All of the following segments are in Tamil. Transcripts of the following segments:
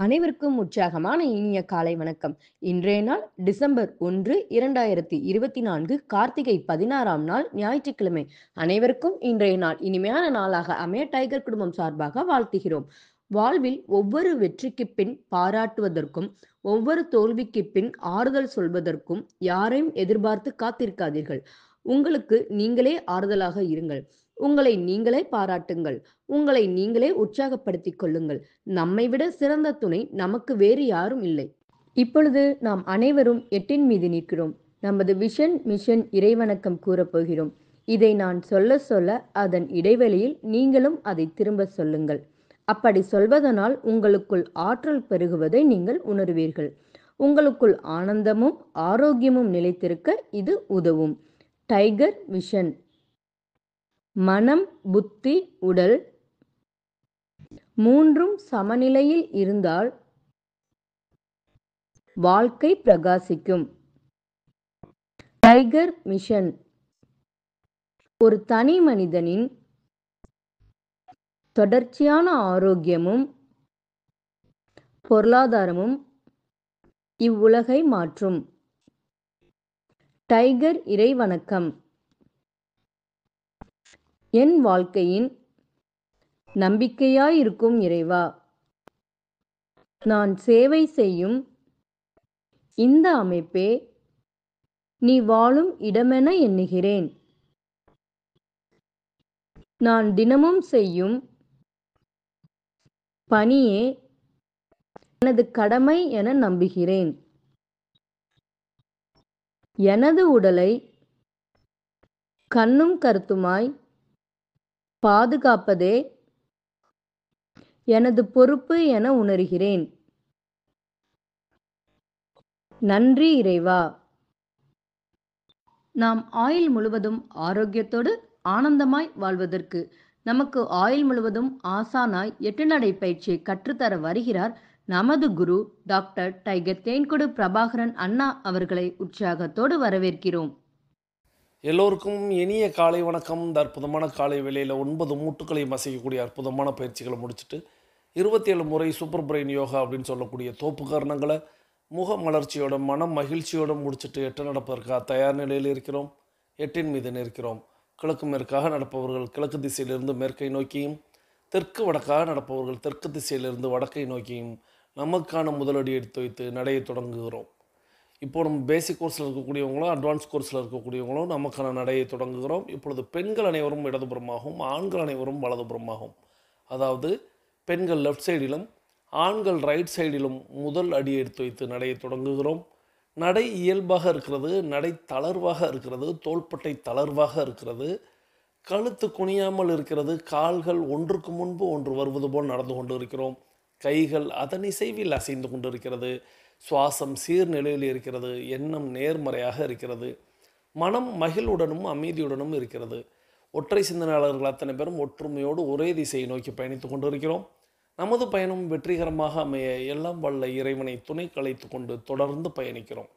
அனைவருக்கும் உற்சாகமான இனிய காலை வணக்கம். இன்றைய நாள் டிசம்பர் 1, 2024 கார்த்திகை 16ஆம் நாள் ஞாயிற்றுக்கிழமை. அனைவருக்கும் இன்றைய நாள் இனிமையான நாளாக அமைய டைகர் குடும்பம் சார்பாக வாழ்த்துகிறோம். வாழ்வில் ஒவ்வொரு வெற்றிக்குப் பின் பாராட்டுவதற்கும், ஒவ்வொரு தோல்விக்குப் பின் ஆறுதல் சொல்வதற்கும் யாரையும் எதிர்பார்த்து காத்திருக்காதீர்கள். உங்களுக்கு நீங்களே ஆறுதலாக இருங்கள். உங்களை நீங்களே பாராட்டுங்கள். உங்களை நீங்களே உற்சாகப்படுத்திக் கொள்ளுங்கள். நம்மை விட சிறந்த துணை நமக்கு வேறு யாரும் இல்லை. இப்பொழுது நாம் அனைவரும் எட்டின் மீது நிற்கிறோம். நமது விஷன் மிஷன் இறைவணக்கம் கூறப்போகிறோம். இதை நான் சொல்ல சொல்ல அதன் இடைவெளியில் நீங்களும் அதை திரும்ப சொல்லுங்கள். அப்படி சொல்வதனால் உங்களுக்குள் ஆற்றல் பெருகுவதை நீங்கள் உணர்வீர்கள். உங்களுக்குள் ஆனந்தமும் ஆரோக்கியமும் நிலைத்திருக்க இது உதவும். Tiger vision. மனம், புத்தி, உடல் மூன்றும் சமநிலையில் இருந்தால் வாழ்க்கை பிரகாசிக்கும். டைகர் மிஷன் ஒரு தனி மனிதனின் தொடர்ச்சியான ஆரோக்கியமும் பொருளாதாரமும் இவ்வுலகை மாற்றும். டைகர் இறைவணக்கம். என் வாழ்க்கையின் நம்பிக்கையாயிருக்கும் இறைவா, நான் சேவை செய்யும் இந்த அமைப்பே நீ வாழும் இடமென எண்ணுகிறேன். நான் தினமும் செய்யும் பணியே எனது கடமை என நம்புகிறேன். எனது உடலை கண்ணும் கருத்துமாய் பாதுகாப்பதே எனது பொறுப்பு என உணர்கிறேன். நன்றி இறைவா. நாம் ஆயுள் முழுவதும் ஆரோக்கியத்தோடு ஆனந்தமாய் வாழ்வதற்கு நமக்கு ஆயுள் முழுவதும் ஆசானாய் 8 நடை பயிற்சியை கற்றுத்தர வருகிறார் நமது குரு டாக்டர் டைகர் தேன்கொடு பிரபாகரன் அண்ணா அவர்களை உற்சாகத்தோடு வரவேற்கிறோம். எல்லோருக்கும் இனிய காலை வணக்கம். இந்த அற்புதமான காலை வேளையில் 9 மூட்டுக்களையும் அசைக்கக்கூடிய அற்புதமான பயிற்சிகளை முடிச்சுட்டு 27 முறை சூப்பர் பிரெயின் யோகா அப்படின்னு சொல்லக்கூடிய தோப்பு காரணங்களை முக மலர்ச்சியோட மனம் மகிழ்ச்சியோடு முடிச்சுட்டு 8 நடப்பதற்காக தயார் நிலையில் இருக்கிறோம். 8 மீது நிற்கிறோம். கிழக்கு மேற்காக நடப்பவர்கள் கிழக்கு திசையிலிருந்து மேற்கை நோக்கியும், தெற்கு வடக்காக நடப்பவர்கள் தெற்கு திசையிலிருந்து வடக்கை நோக்கியும் நமக்கான முதலடி எடுத்து வைத்து நடையை தொடங்குகிறோம். இப்போது நம்ம பேசிக் கோர்ஸில் இருக்கக்கூடியவங்களும் அட்வான்ஸ் கோர்ஸில் இருக்கக்கூடியவங்களும் நமக்கான நடையை தொடங்குகிறோம். இப்பொழுது பெண்கள் அனைவரும் இடதுபுறமாகவும் ஆண்கள் அனைவரும் வலதுபுறமாகவும், அதாவது பெண்கள் லெஃப்ட் சைடிலும் ஆண்கள் ரைட் சைடிலும் முதல் அடி எடுத்து வைத்து நடையை தொடங்குகிறோம். நடை இயல்பாக இருக்கிறது, நடை தளர்வாக இருக்கிறது, தோள்பட்டை தளர்வாக இருக்கிறது, கழுத்து குனியாமல் இருக்கிறது, கால்கள் ஒன்றுக்கு முன்பு ஒன்று வருவது போல் நடந்து கொண்டு இருக்கிறோம். கைகள் அதன் இசைவில் அசைந்து கொண்டு இருக்கிறது. சுவாசம் சீர்நிலையில் இருக்கிறது. எண்ணம் நேர்மறையாக இருக்கிறது. மனம் மகிழ்வுடனும் அமைதியுடனும் இருக்கிறது. ஒற்றை சிந்தனையாளர்கள் அத்தனை பேரும் ஒற்றுமையோடு ஒரே திசையை நோக்கி பயணித்து கொண்டு இருக்கிறோம். நமது பயணம் வெற்றிகரமாக அமைய எல்லாம் வல்ல இறைவனை துணை கலைத்து கொண்டு தொடர்ந்து பயணிக்கிறோம்.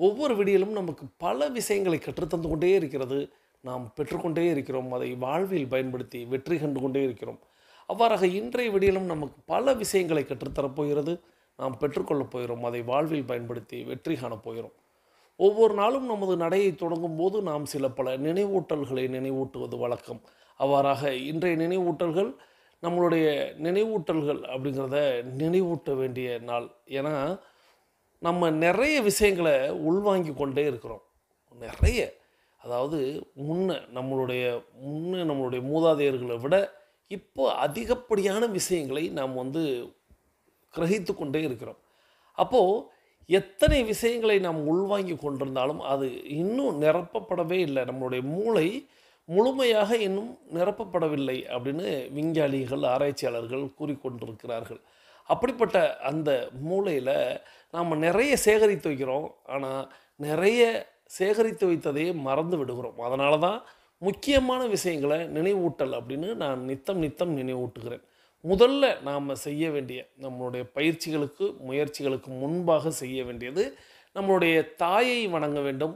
ஒவ்வொரு விடியிலும் நமக்கு பல விஷயங்களை கற்றுத்தந்து கொண்டே இருக்கிறது. நாம் பெற்றுக்கொண்டே இருக்கிறோம். அதை வாழ்வில் பயன்படுத்தி வெற்றி கண்டு கொண்டே இருக்கிறோம். அவ்வாறாக இன்றைய விடியிலும் நமக்கு பல விஷயங்களை கற்றுத்தரப்போகிறது. நாம் பெற்றுக்கொள்ளப் போகிறோம். அதை வாழ்வில் பயன்படுத்தி வெற்றி காணப் போகிறோம். ஒவ்வொரு நாளும் நமது நடையை தொடங்கும் போது நாம் சில பல நினைவூட்டல்களை நினைவூட்டுவது வழக்கம். அவ்வாறாக இன்றைய நினைவூட்டல்கள் நம்மளுடைய நினைவூட்டல்கள் அப்படிங்கிறத நினைவூட்ட வேண்டிய நாள். ஏன்னா நம்ம நிறைய விஷயங்களை உள்வாங்கி கொண்டே இருக்கிறோம். நிறைய, அதாவது நம்மளுடைய மூதாதையர்களை விட இப்போ அதிகப்படியான விஷயங்களை நாம் கிரகித்து கொண்டே இருக்கிறோம். அப்போது எத்தனை விஷயங்களை நாம் உள்வாங்கி கொண்டிருந்தாலும் அது இன்னும் நிரப்பப்படவே இல்லை. நம்மளுடைய மூளை முழுமையாக இன்னும் நிரப்பப்படவில்லை அப்படின்னு விஞ்ஞானிகள் ஆராய்ச்சியாளர்கள் கூறிக்கொண்டிருக்கிறார்கள். அப்படிப்பட்ட அந்த மூளையில் நாம் நிறைய சேகரித்து வைக்கிறோம். ஆனால் நிறைய சேகரித்து வைத்ததையே மறந்து விடுகிறோம். அதனால தான் முக்கியமான விஷயங்களை நினைவூட்டல் அப்படின்னு நான் நித்தம் நினைவூட்டுகிறேன். முதல்ல நாம் செய்ய வேண்டிய நம்மளுடைய பயிற்சிகளுக்கு முயற்சிகளுக்கு முன்பாக செய்ய வேண்டியது நம்மளுடைய தாயை வணங்க வேண்டும்,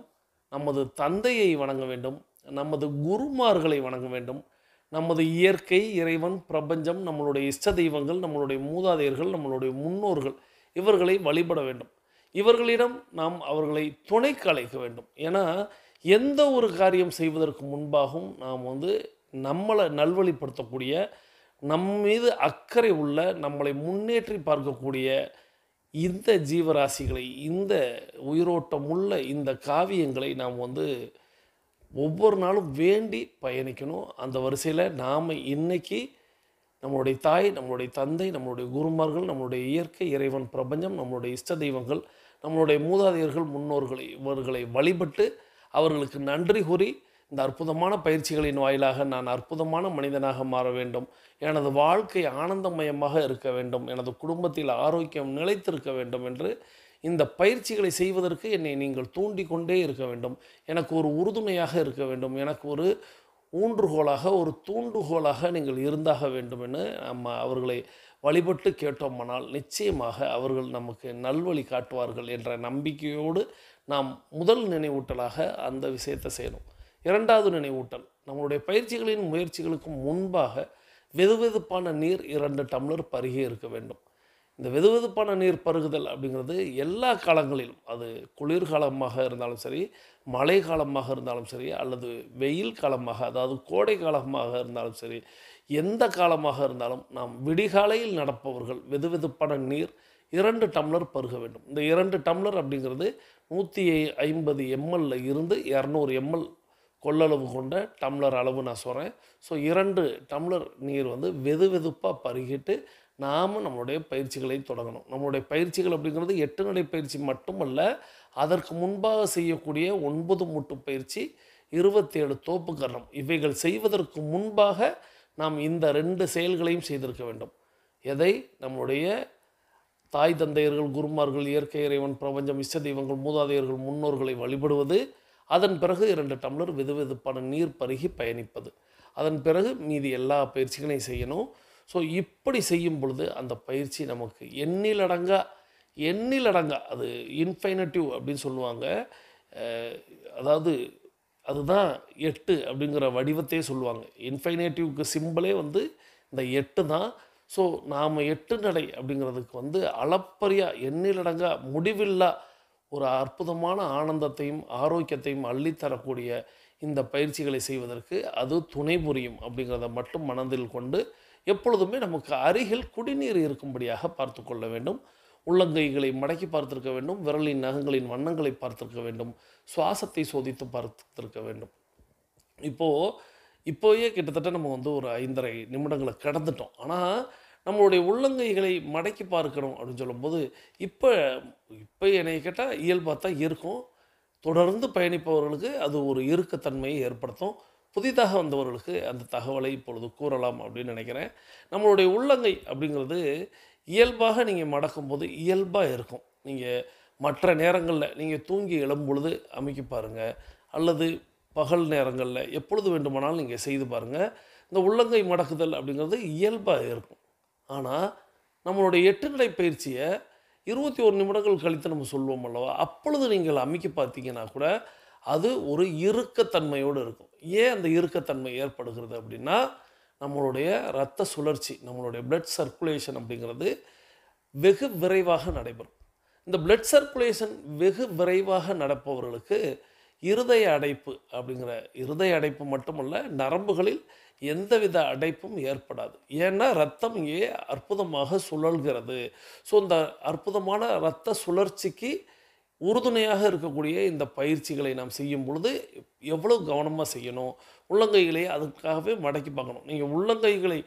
நமது தந்தையை வணங்க வேண்டும், நமது குருமார்களை வணங்க வேண்டும், நமது இயற்கை, இறைவன், பிரபஞ்சம், நம்மளுடைய இஷ்ட தெய்வங்கள், நம்மளுடைய மூதாதையர்கள், நம்மளுடைய முன்னோர்கள் இவர்களை வழிபட வேண்டும். இவர்களிடம் நாம் அவர்களை துணைக்கு அழைக்க வேண்டும். ஏன்னா, எந்த ஒரு காரியம் செய்வதற்கு முன்பாகவும் நாம் நம்மளை நல்வழிப்படுத்தக்கூடிய, நம் மீது அக்கறை உள்ள, நம்மளை முன்னேற்றி பார்க்கக்கூடிய இந்த ஜீவராசிகளை, இந்த உயிரோட்டமுள்ள இந்த காவியங்களை நாம் ஒவ்வொரு நாளும் வேண்டி பயணிக்கணும். அந்த வரிசையில் நாம் இன்னைக்கு நம்மளுடைய தாய், நம்மளுடைய தந்தை, நம்மளுடைய குருமார்கள், நம்மளுடைய இயற்கை, இறைவன், பிரபஞ்சம், நம்மளுடைய இஷ்ட தெய்வங்கள், நம்மளுடைய மூதாதையர்கள், முன்னோர்களை இவர்களை வழிபட்டு அவர்களுக்கு நன்றி கூறி இந்த அற்புதமான பயிற்சிகளின் வாயிலாக நான் அற்புதமான மனிதனாக மாற வேண்டும், எனது வாழ்க்கை ஆனந்தமயமாக இருக்க வேண்டும், எனது குடும்பத்தில் ஆரோக்கியம் நிலைத்திருக்க வேண்டும் என்று இந்த பயிற்சிகளை செய்வதற்கு என்னை நீங்கள் தூண்டிக்கொண்டே இருக்க வேண்டும். எனக்கு ஒரு உறுதுணையாக இருக்க வேண்டும், எனக்கு ஒரு ஊன்றுகோலாக, ஒரு தூண்டுகோலாக நீங்கள் இருந்தாக வேண்டும் என நம்ம அவர்களை வழிபட்டு கேட்டோமானால் நிச்சயமாக அவர்கள் நமக்கு நல்வழி காட்டுவார்கள் என்ற நம்பிக்கையோடு நாம் முதல் நினைவூட்டலாக அந்த விஷயத்தை செய்யணும். இரண்டாவது நினைவூட்டல், நம்மளுடைய பயிற்சிகளின் முயற்சிகளுக்கு முன்பாக வெதுவெதுப்பான நீர் 2 டம்ளர் பருகி இருக்க வேண்டும். இந்த வெதுவெதுப்பான நீர் பருகுதல் அப்படிங்கிறது எல்லா காலங்களிலும், அது குளிர்காலமாக இருந்தாலும் சரி, மழை காலமாக இருந்தாலும் சரி, அல்லது வெயில் காலமாக, அதாவது கோடை காலமாக இருந்தாலும் சரி, எந்த காலமாக இருந்தாலும் நாம் விடிகாலையில் நடப்பவர்கள் வெதுவெதுப்பான நீர் 2 டம்ளர் பருக வேண்டும். இந்த 2 டம்ளர் அப்படிங்கிறது 150 எம்எல்ல இருந்து 200 எம்எல் கொள்ளளவு கொண்ட டம்ளர் அளவு நான் சொல்கிறேன். ஸோ 2 டம்ளர் நீர் வெது வெதுப்பாக பருகிட்டு நாம் நம்மளுடைய பயிற்சிகளை தொடங்கணும். நம்மளுடைய பயிற்சிகள் அப்படிங்கிறது 8 நடை பயிற்சி மட்டுமல்ல, அதற்கு முன்பாக செய்யக்கூடிய 9 மூட்டு பயிற்சி, 27 தோப்பு கரணம், இவைகள் செய்வதற்கு முன்பாக நாம் இந்த 2 செயல்களையும் செய்திருக்க வேண்டும். எதை? நம்முடைய தாய் தந்தையர்கள், குருமார்கள், இயற்கை, இறைவன், பிரபஞ்சம், இஷ்ட தெய்வங்கள், மூதாதையர்கள், முன்னோர்களை வழிபடுவது, அதன் பிறகு 2 டம்ளர் வெதுவெதுப்பான நீர் பருகி பயணிப்பது, அதன் பிறகு மீதி எல்லா பயிற்சிகளையும் செய்யணும். ஸோ இப்படி செய்யும் பொழுது அந்த பயிற்சி நமக்கு எண்ணிலடங்கா அது இன்ஃபைனட்டிவ் அப்படின்னு சொல்லுவாங்க. அதாவது அதுதான் 8 அப்படிங்கிற வடிவத்தையே சொல்லுவாங்க. இன்ஃபைனேட்டிவ்க்கு சிம்பிளே இந்த 8 தான். ஸோ நாம் 8 நடை அப்படிங்கிறதுக்கு அளப்பரியா, எண்ணிலடங்கா, முடிவில்லா ஒரு அற்புதமான ஆனந்தத்தையும் ஆரோக்கியத்தையும் அள்ளித்தரக்கூடிய இந்த பயிற்சிகளை செய்வதற்கு அது துணை புரியும் அப்படிங்கிறத மட்டும் மனதில் கொண்டு எப்பொழுதுமே நமக்கு அருகில் குடிநீர் இருக்கும்படியாக பார்த்து கொள்ள வேண்டும். உள்ளங்கைகளை மடக்கி பார்த்திருக்க வேண்டும், விரலின் நகங்களின் வண்ணங்களை பார்த்திருக்க வேண்டும், சுவாசத்தை சோதித்து பார்த்திருக்க வேண்டும். இப்போயே கிட்டத்தட்ட நம்ம ஒரு 5.5 நிமிடங்களை கடந்துட்டோம். ஆனால் நம்மளுடைய உள்ளங்கைகளை மடக்கி பார்க்கணும் அப்படின்னு சொல்லும்போது இப்போ என்னை கேட்டால் இயல்பாக தான் இருக்கும். தொடர்ந்து பயணிப்பவர்களுக்கு அது ஒரு இறுக்கத்தன்மையை ஏற்படுத்தும். புதிதாக வந்தவர்களுக்கு அந்த தகவலை இப்பொழுது கூறலாம் அப்படின்னு நினைக்கிறேன். நம்மளுடைய உள்ளங்கை அப்படிங்கிறது இயல்பாக நீங்கள் மடக்கும்போது இயல்பாக இருக்கும். நீங்கள் மற்ற நேரங்களில் நீங்கள் தூங்கி எழும்பொழுது அமைக்கி பாருங்கள், அல்லது பகல் நேரங்களில் எப்பொழுது வேண்டுமானாலும் நீங்கள் செய்து பாருங்கள். இந்த உள்ளங்கை மடக்குதல் அப்படிங்கிறது இயல்பாக இருக்கும். ஆனால் நம்மளுடைய 8 நடை பயிற்சியை 21 நிமிடங்கள் கழித்து நம்ம சொல்லுவோம் அல்லவா, அப்பொழுது நீங்கள் அமைக்கி பார்த்தீங்கன்னா கூட அது ஒரு இறுக்கத்தன்மையோடு இருக்கும். ஏன் அந்த இறுக்கத்தன்மை ஏற்படுகிறது அப்படின்னா, நம்மளுடைய இரத்த சுழற்சி, நம்மளுடைய பிளட் சர்க்குலேஷன் அப்படிங்கிறது வெகு விரைவாக நடைபெறும். இந்த பிளட் சர்க்குலேஷன் வெகு விரைவாக நடப்பவர்களுக்கு இருதய அடைப்பு அப்படிங்கிற, இருதய அடைப்பு மட்டுமல்ல, நரம்புகளில் எந்தவித அடைப்பும் ஏற்படாது. ஏன்னா ரத்தம் இங்கே அற்புதமாக சுழல்கிறது. ஸோ இந்த அற்புதமான இரத்த சுழற்சிக்கு உறுதுணையாக இருக்கக்கூடிய இந்த பயிற்சிகளை நாம் செய்யும் பொழுது எவ்வளோ கவனமாக செய்யணும். உள்ளங்கைகளை அதுக்காகவே மடக்கி பார்க்கணும். நீங்கள் உள்ளங்கைகளை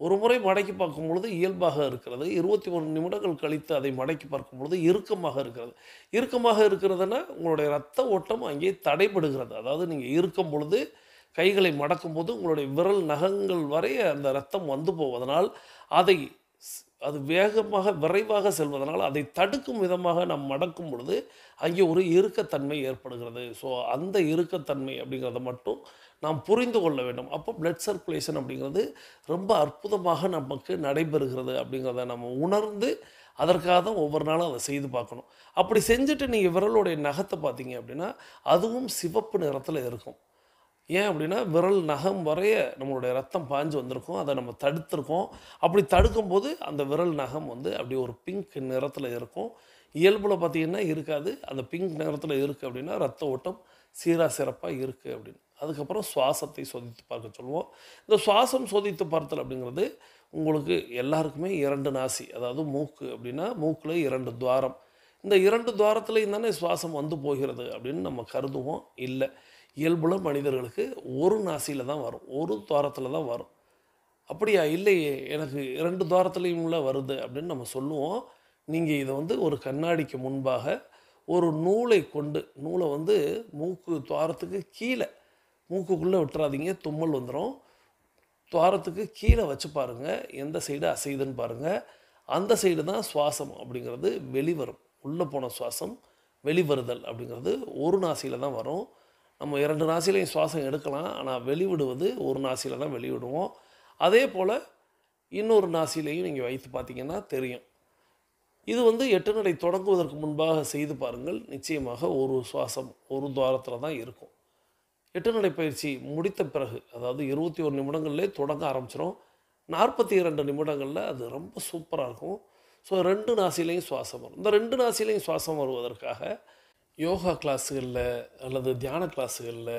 ஒரு முறை மடக்கி பார்க்கும் பொழுது இயல்பாக இருக்கிறது. 21 நிமிடங்கள் கழித்து அதை மடக்கி பார்க்கும் பொழுது இறுக்கமாக இருக்கிறது. இறுக்கமாக இருக்கிறதுனா உங்களுடைய இரத்த ஓட்டம் அங்கே தடைபடுகிறது. அதாவது நீங்கள் இருக்கும் பொழுது கைகளை மடக்கும்போது உங்களுடைய விரல் நகங்கள் வரை அந்த இரத்தம் போவதனால் அது வேகமாக விரைவாக செல்வதனால் அதை தடுக்கும் விதமாக நாம் மடக்கும் பொழுது அங்கே ஒரு இறுக்கத்தன்மை ஏற்படுகிறது. ஸோ அந்த இறுக்கத்தன்மை அப்படிங்கிறத மட்டும் நாம் புரிந்து கொள்ள வேண்டும். அப்போ பிளட் சர்க்குலேஷன் அப்படிங்கிறது ரொம்ப அற்புதமாக நமக்கு நடைபெறுகிறது அப்படிங்கிறத நம்ம உணர்ந்து அதற்காக தான் ஒவ்வொரு நாளும் அதை செய்து பார்க்கணும். அப்படி செஞ்சுட்டு நீங்கள் விரலுடைய நகத்தை பார்த்தீங்க அப்படின்னா அதுவும் சிவப்பு நிறத்தில் இருக்கும். ஏன் அப்படின்னா, விரல் நகம் வரைய நம்மளுடைய ரத்தம் பாய்ஞ்சு வந்திருக்கும். அத நம்ம தடுத்திருக்கோம். அப்படி தடுக்கும்போது அந்த விரல் நகம் வந்து அப்படியே ஒரு பிங்க் நிறத்தில இருக்கும். இயல்புல பார்த்தீங்கன்னா இருக்காது. அந்த பிங்க் நிறத்தில இருக்கு அப்படின்னா, ரத்த ஓட்டம் சீரா சிறப்பா இருக்கு அப்படின்னு. அதுக்கப்புறம் சுவாசத்தை சோதித்து பார்க்க சொல்லுவோம். இந்த சுவாசம் சோதித்து பார்த்தல் அப்படிங்கிறது உங்களுக்கு எல்லாருக்குமே 2 நாசி. அதாவது மூக்கு அப்படின்னா, மூக்குல 2 துவாரம். இந்த 2 துவாரத்திலயும் தானே சுவாசம் வந்து போகிறது அப்படின்னு நம்ம கருதுவோம். இல்ல. இயல்புல மனிதர்களுக்கு ஒரு நாசியில தான் வரும். ஒரு துவாரத்தில தான் வரும். அப்படியா? இல்லையே! எனக்கு 2 துவாரத்திலயும்ல வருது அப்படின்னு நம்ம சொல்லுவோம். நீங்க இத வந்து ஒரு கண்ணாடிக்கு முன்பாக ஒரு நூலை கொண்டு நூல வந்து மூக்கு துவாரத்துக்கு கீழ மூக்குக்குள்ள விட்டுறாதீங்க. தும்மல் வந்துரும். துவாரத்துக்கு கீழ வச்சு பாருங்க. எந்த சைடு அசையுதுன்னு பாருங்க. அந்த சைடு தான் சுவாசம் அப்படிங்கிறது வெளிவரும். உள்ள போன சுவாசம் வெளிவருதல் அப்படிங்கிறது ஒரு நாசியில தான் வரும். நம்ம 2 நாசியிலயும் சுவாசம் எடுக்கலாம். ஆனா வெளிவிடுவது ஒரு நாசியில தான் வெளிவிடுவோம். அதேபோல இன்னொரு நாசியிலயும் நீங்க வைத்து பார்த்தீங்கன்னா தெரியும். இது வந்து 8 நடை தொடங்குவதற்கு முன்பாக செய்து பாருங்கள். நிச்சயமாக ஒரு சுவாசம் ஒரு துவாரத்தில தான் இருக்கும். 8 நடை பயிற்சி முடித்த பிறகு, அதாவது 21 நிமிடங்கள்லே தொடங்க ஆரம்பிச்சிரும். 42 நிமிடங்கள்ல அது ரொம்ப சூப்பரா இருக்கும். ஸோ 2 நாசியிலயும் சுவாசம் வரும். இந்த 2 நாசியிலயும் சுவாசம் வருவதற்காக யோகா கிளாஸுகள்ல அல்லது தியான கிளாஸுகள்ல,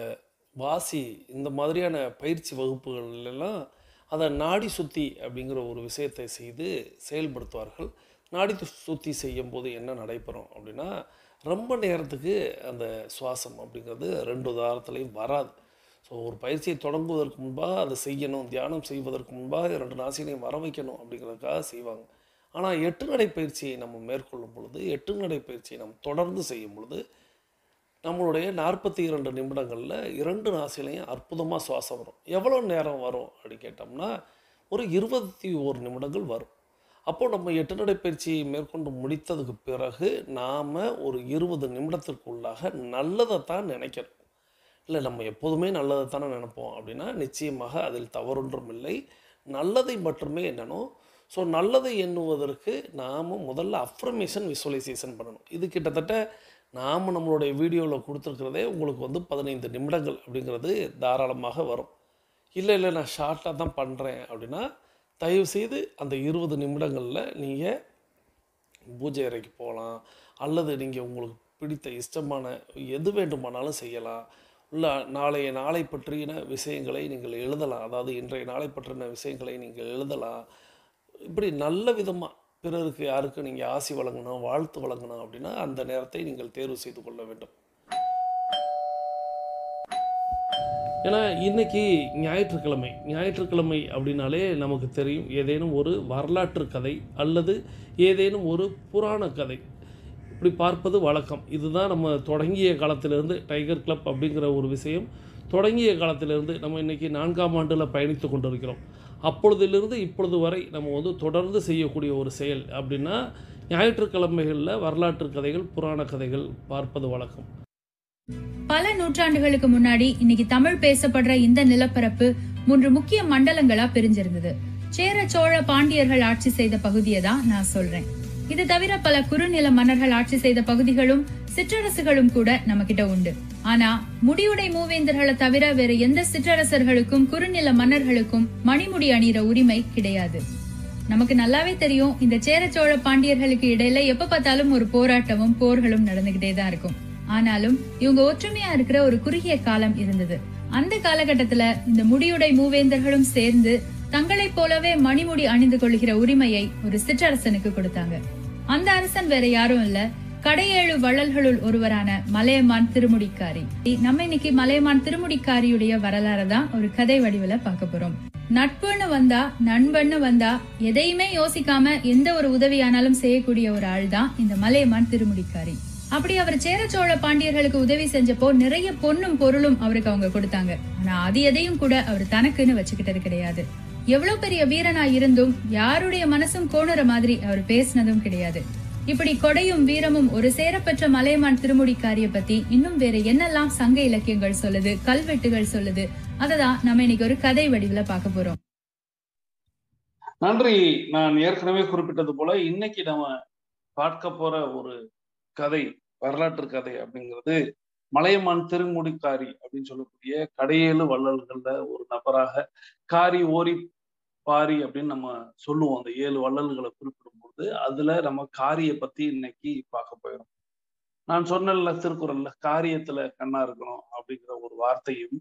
வாசி இந்த மாதிரியான பயிற்சி வகுப்புகள்லாம் அத நாடி சுத்தி அப்படிங்கிற ஒரு விஷயத்தை செய்து செயல்படுத்துவார்கள். நாடி சுத்தி செய்யும்போது என்ன நடைபெறும் அப்படின்னா, ரொம்ப நேரத்துக்கு அந்த சுவாசம் அப்படிங்கிறது 2 தாரத்திலயும் வராது. ஸோ ஒரு பயிற்சியை தொடங்குவதற்கு முன்பாக அதை செய்யணும். தியானம் செய்வதற்கு முன்பாக 2 நாசிகளையும் வர வைக்கணும் அப்படிங்கிறதுக்காக செய்வாங்க. ஆனா 8 நடை பயிற்சியை நம்ம மேற்கொள்ளும் பொழுது, 8 நடை பயிற்சியை நம்ம தொடர்ந்து செய்யும் பொழுது, நம்மளுடைய 42 நிமிடங்கள்ல 2 நாசிகளையும் அற்புதமா சுவாசம் வரும். எவ்வளோ நேரம் வரும் அப்படின்னு கேட்டோம்னா, ஒரு 21 நிமிடங்கள் வரும். அப்போ நம்ம 8 நடை பயிற்சியை மேற்கொண்டு முடித்ததுக்கு பிறகு, நாம ஒரு 20 நிமிடத்திற்குள்ளாக நல்லதத்தான் நினைக்கணும். இல்ல நம்ம எப்போதுமே நல்லத தானே நினைப்போம் அப்படின்னா, நிச்சயமாக அதில் தவறொன்றும் இல்லை. நல்லதை மட்டுமே எண்ணணும். ஸோ நல்லதை எண்ணுவதற்கு நாம முதல்ல அஃபர்மேஷன் விசுவலைசேஷன் பண்ணணும். இது கிட்டத்தட்ட நாம நம்மளுடைய வீடியோவில் கொடுத்துருக்கிறதே உங்களுக்கு வந்து 15 நிமிடங்கள் அப்படிங்கிறது தாராளமாக வரும். இல்ல நான் ஷார்ட்டாக தான் பண்ணுறேன் அப்படின்னா, தயவுசெய்து அந்த 20 நிமிடங்களில் நீங்கள் பூஜை அறைக்கு போகலாம். அல்லது நீங்கள் உங்களுக்கு பிடித்த இஷ்டமான எது வேண்டுமானாலும் செய்யலாம். இல்ல நாளை பற்றின விஷயங்களை நீங்கள் எழுதலாம். அதாவது இன்றைய நாளை பற்றின விஷயங்களை நீங்கள் எழுதலாம். இப்படி நல்ல விதமா பிறருக்கு யாருக்கு நீங்க ஆசி வழங்கணும், வாழ்த்து வழங்கணும் அப்படின்னா, அந்த நேரத்தை நீங்கள் தேர்வு செய்து கொள்ள வேண்டும். ஏன்னா இன்னைக்கு ஞாயிற்றுக்கிழமை. ஞாயிற்றுக்கிழமை அப்படின்னாலே நமக்கு தெரியும் ஏதேனும் ஒரு வரலாற்று கதை அல்லது ஏதேனும் ஒரு புராண கதை இப்படி பார்ப்பது வழக்கம். இதுதான் நம்ம தொடங்கிய காலத்திலிருந்து டைகர் கிளப் அப்படிங்கிற ஒரு விஷயம் தொடங்கிய காலத்திலிருந்து நம்ம இன்றைக்கி 4ஆம் ஆண்டில் பயணித்து கொண்டிருக்கிறோம். அப்பொழுதிலிருந்து இப்பொழுது வரை நம்ம வந்து தொடர்ந்து செய்யக்கூடிய ஒரு செயல் அப்படின்னா, ஞாயிற்றுக்கிழமைகளில் வரலாற்று கதைகள், புராண கதைகள் பார்ப்பது வழக்கம். பல நூற்றாண்டுகளுக்கு முன்னாடி இன்னைக்கு தமிழ் பேசப்படுற இந்த நிலப்பரப்பு 3 முக்கிய மண்டலங்களா பிரிஞ்சிருந்தது. சேர, சோழ, பாண்டியர்கள் ஆட்சி செய்த பகுதியை தான் நான் சொல்றேன். இது தவிர பல குறுநில மன்னர்கள் ஆட்சி செய்த பகுதிகளும் சிற்றரசுகளும் கூட நம்ம கிட்ட உண்டு. ஆனா முடியுடை மூவேந்தர்களை தவிர வேற எந்த சிற்றரசர்களுக்கும் குறுநில மன்னர்களுக்கும் மணிமுடி அணிகிற உரிமை கிடையாது. நமக்கு நல்லாவே தெரியும், இந்த சேர, சோழ, பாண்டியர்களுக்கு இடையில எப்ப பார்த்தாலும் ஒரு போராட்டமும் போர்களும் நடந்துகிட்டே தான் இருக்கும். ஆனாலும் இவங்க ஒற்றுமையா இருக்கிற ஒரு குறுகிய காலம் இருந்தது. அந்த காலகட்டத்துல இந்த முடியுடை மூவேந்தர்களும் சேர்ந்து தங்களைப் போலவே மணிமுடி அணிந்து கொள்கிற உரிமையை ஒரு சிற்றரசனுக்கு கொடுத்தாங்க. அந்த அரசன் வேற யாரும் இல்ல, கடையேழு வள்ளல்களுள் ஒருவரான மலையமான் திருமுடிக்காரி. நம்ம இன்னைக்கு மலையமான் திருமுடிக்காரியுடைய வரலாறு தான் ஒரு கதை வடிவில பார்க்க போறோம். நட்புன்னு வந்தா, நண்பன்னு வந்தா எதையுமே யோசிக்காம எந்த ஒரு உதவியானாலும் செய்யக்கூடிய ஒரு ஆள் தான் இந்த மலையமான் திருமுடிக்காரி. அப்படி அவர் சேர, சோழ, பாண்டியர்களுக்கு உதவி செஞ்சப்போ நிறைய பொன்னும் பொருளும் அவருக்கு அவங்க கொடுத்தாங்க. ஆனா அது எதையும் கூட அவர் தனக்குன்னு வச்சுக்கிட்டது கிடையாது. எவ்வளவு பெரிய வீரனா இருந்தும் யாருடைய மனசும் கோணுற மாதிரி அவர் பேசினதும் கிடையாது. இப்படி கொடையும் வீரமும் ஒரு சேரப்பெற்ற மலையமான் திருமுடிக்காரிய பத்தி இன்னும் வேற என்னெல்லாம் சங்க இலக்கியங்கள் சொல்லுது, கல்வெட்டுகள் சொல்லுது, அததான் நம்ம இன்னைக்கு ஒரு கதை வடிவுல பார்க்க போறோம். நன்றி. நான் ஏற்கனவே குறிப்பிட்டது போல இன்னைக்கு நம்ம பார்க்க போற ஒரு கதை, வரலாற்று கதை அப்படிங்கிறது மலையமான் திருமுடிக்காரி அப்படின்னு சொல்லக்கூடிய கடையேழு வள்ளல்கள்ல ஒரு நபராக காரி ஓரி பாரி அப்படின்னு நம்ம சொல்லுவோம். அந்த 7 வள்ளல்களை குறிப்பிடும் போது அதுல நம்ம காரிய பத்தி இன்னைக்கு பார்க்க போயிடும். நான் சொன்னேன்ல திருக்குறள்ல காரியத்துல கண்ணா இருக்கணும் அப்படிங்கிற ஒரு வார்த்தையும்,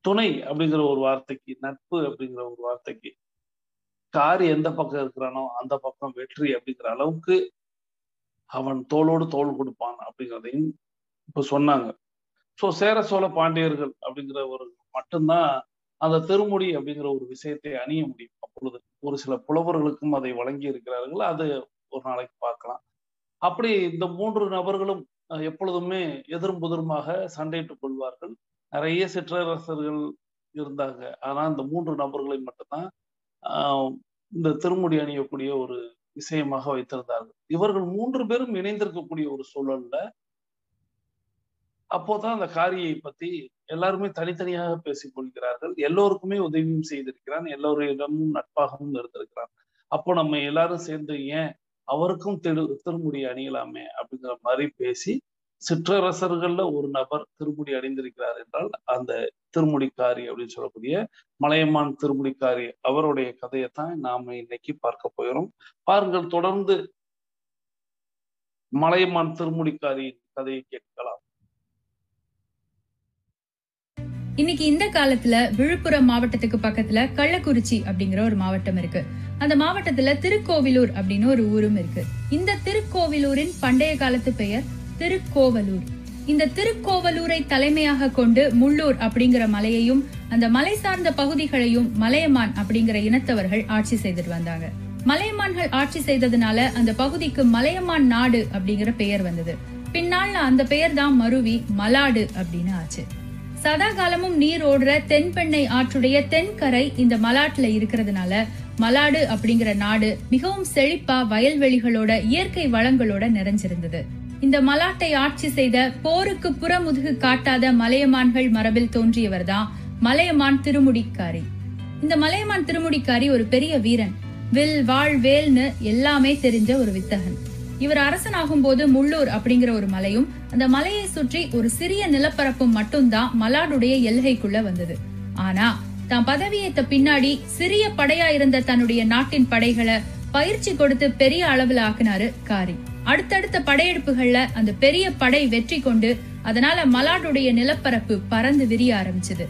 துணை அப்படிங்கிற ஒரு வார்த்தைக்கு, நட்பு அப்படிங்கிற ஒரு வார்த்தைக்கு, காரி எந்த பக்கம் இருக்கிறானோ அந்த பக்கம் வெற்றி அப்படிங்கிற அளவுக்கு அவன் தோளோடு தோள் கொடுப்பான் அப்படிங்கிறதையும் இப்ப சொன்னாங்க. சோ சேர சோழ பாண்டியர்கள் அப்படிங்கிற ஒரு மட்டும்தான் அந்த திருமுடி அப்படிங்கிற ஒரு விஷயத்தை அணிய முடியும். அப்பொழுது ஒரு சில புலவர்களுக்கும் அதை வழங்கி இருக்கிறார்கள். அது ஒரு நாளைக்கு பார்க்கலாம். அப்படி இந்த 3 நபர்களும் எப்பொழுதுமே எதிரும் புதிருமாக சண்டையிட்டுக் கொள்வார்கள். நிறைய சிற்றரசர்கள் இருந்தாங்க. ஆனா இந்த 3 நபர்களை மட்டும்தான் ஆஹ் இந்த திருமுடி அணியக்கூடிய ஒரு விஷயமாக வைத்திருந்தார்கள். இவர்கள் 3 பேரும் இணைந்திருக்கக்கூடிய ஒரு சூழல்ல அப்போதான் அந்த காரியை பத்தி எல்லாருமே தனித்தனியாக பேசிக் கொள்கிறார்கள். எல்லோருக்குமே உதவியும் செய்திருக்கிறான். எல்லோரிடமும் நட்பாகவும் இருந்திருக்கிறான். அப்போ நம்ம எல்லாரும் சேர்ந்து ஏன் அவருக்கும் திருமுடி அணியலாமே அப்படிங்கிற மாதிரி பேசி சிற்றரசர்கள்ல ஒரு நபர் திருமுடி அணிந்திருக்கிறார் என்றால் அந்த திருமுடிக்காரி அப்படின்னு சொல்லக்கூடிய மலையமான் திருமுடிக்காரி அவருடைய கதையைத்தான் நாம இன்னைக்கு பார்க்க போகிறோம். பாருங்கள், தொடர்ந்து மலையமான் திருமுடிக்காரியின் கதையை கேட்கலாம். இன்னைக்கு இந்த காலத்துல விழுப்புரம் மாவட்டத்துக்கு பக்கத்துல கள்ளக்குறிச்சி அப்படிங்கிற ஒரு மாவட்டம் இருக்கு. அந்த மாவட்டத்துல திருக்கோவிலூர் அப்படின்னு ஒரு ஊரும் இருக்கு. இந்த திருக்கோவிலூரின் பண்டைய காலத்து பெயர் திருக்கோவலூர். இந்த திருக்கோவலூரை தலைமையாக கொண்டு முள்ளூர் அப்படிங்கிற மலையையும் அந்த மலை சார்ந்த பகுதிகளையும் மலையமான் அப்படிங்கிற இனத்தவர்கள் ஆட்சி செய்துட்டு வந்தாங்க. மலையமான்கள் ஆட்சி செய்ததுனால அந்த பகுதிக்கு மலையமான் நாடு அப்படிங்கிற பெயர் வந்தது. பின்னால அந்த பெயர் தான் மருவி மலாடு அப்படின்னு ஆச்சு. சதா காலமும் நீர் ஓடுற தென்பெண்ணை ஆற்றுடைய தென்கரை இந்த மலாட்டுல இருக்கிறதுனால மலாடு அப்படிங்கிற நாடு மிகவும் செழிப்பா வயல்வெளிகளோட இயற்கை வளங்களோட நிறைஞ்சிருந்தது. இந்த மலாட்டை ஆட்சி செய்த போருக்கு புறமுதுகு காட்டாத மலையமான்கள் மரபில் தோன்றியவர் தான் மலையமான் திருமுடிக்காரி. இந்த மலையமான் திருமுடிக்காரி ஒரு பெரிய வீரன். வில் வாழ் வேல்னு எல்லாமே தெரிஞ்ச ஒரு வித்தகன். இவர் அரசனாகும் போது முள்ளூர் அப்படிங்கிற ஒரு மலையும் அந்த மலையை சுற்றி ஒரு சிறிய நிலப்பரப்பும் மட்டும்தான் மலாடுடைய எல்கைக்குள்ள வந்தது. ஆனா தான் பதவியேற்ற பின்னாடி சிறிய படையா இருந்த தன்னுடைய நாட்டின் படைகளை பயிற்சி கொடுத்து பெரிய அளவுல ஆக்குனாரு காரி. அடுத்தடுத்த படையெடுப்புகள்ல அந்த பெரிய படை வெற்றி கொண்டு அதனால மலாடுடைய நிலப்பரப்பு பறந்து விரிய ஆரம்பிச்சது.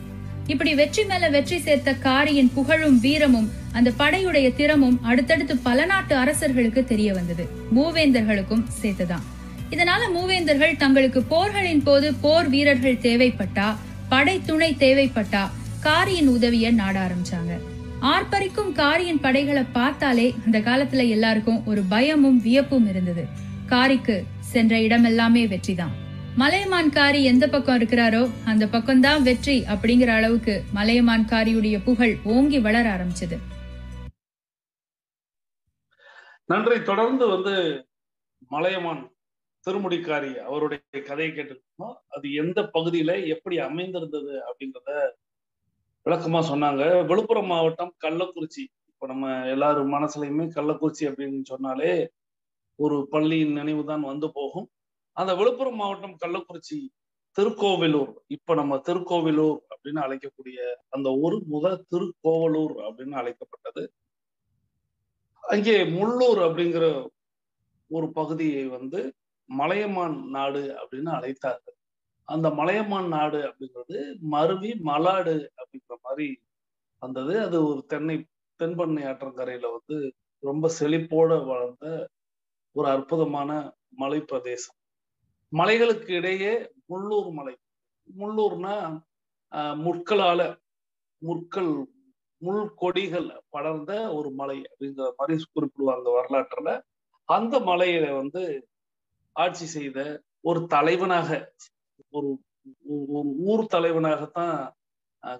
இப்படி வெற்றி மேல வெற்றி சேர்த்த காரியின் புகழும் வீரமும் அந்த படையுடைய திறமும் அடுத்தடுத்து பல நாட்டு அரசர்களுக்கு தெரிய வந்தது. மூவேந்தர்களுக்கும் சேர்த்துதான். இதனால மூவேந்தர்கள் தங்களுக்கு போர்களின் போது போர் வீரர்கள் தேவைப்பட்டா, படை துணை தேவைப்பட்டா காரியின் உதவிய நாட ஆரம்பிச்சாங்க. ஆர்ப்பரிக்கும் காரியின் படைகளை பார்த்தாலே அந்த காலத்துல எல்லாருக்கும் ஒரு பயமும் வியப்பும் இருந்தது. காரிக்கு சென்ற இடமெல்லாமே வெற்றிதான். மலையமான் காரி எந்த பக்கம் இருக்கிறாரோ அந்த பக்கம் தான் வெற்றி அப்படிங்கிற அளவுக்கு மலையமான் காரியுடைய புகழ் ஓங்கி வளர ஆரம்பிச்சது. நன்றி. தொடர்ந்து மலையமான் திருமுடிக்காரி அவருடைய கதையை கேட்டிருக்கோம். அது எந்த பகுதியில எப்படி அமைந்திருந்தது அப்படிங்கிறத விளக்கமா சொன்னாங்க. விழுப்புரம் மாவட்டம் கள்ளக்குறிச்சி. இப்ப நம்ம எல்லாரும் மனசுலயுமே கள்ளக்குறிச்சி அப்படின்னு சொன்னாலே ஒரு பள்ளியின் நினைவு தான் வந்து போகும். அந்த விழுப்புரம் மாவட்டம் கள்ளக்குறிச்சி திருக்கோவிலூர், இப்ப நம்ம திருக்கோவிலூர் அப்படின்னு அழைக்கக்கூடிய அந்த ஊர் முதல் திருக்கோவலூர் அப்படின்னு அழைக்கப்பட்டது. அங்கே முள்ளூர் அப்படிங்கிற ஒரு பகுதியை மலையமான் நாடு அப்படின்னு அழைத்தார்கள். அந்த மலையமான் நாடு அப்படிங்கிறது மருவி மலாடு அப்படிங்கிற மாதிரி வந்தது. அது ஒரு தென்பெண்ணை ஆற்றங்கரையில ரொம்ப செழிப்போட வளர்ந்த ஒரு அற்புதமான மலை பிரதேசம். மலைகளுக்கு இடையே முள்ளூர் மலை. முள்ளூர்னா முள் கொடிகள் படர்ந்த ஒரு மலை அப்படிங்கிற மாதிரி குறிப்பிடுவாங்க வரலாற்றுல. அந்த மலையில ஆட்சி செய்த ஒரு தலைவனாக, ஒரு ஊர் தலைவனாகத்தான்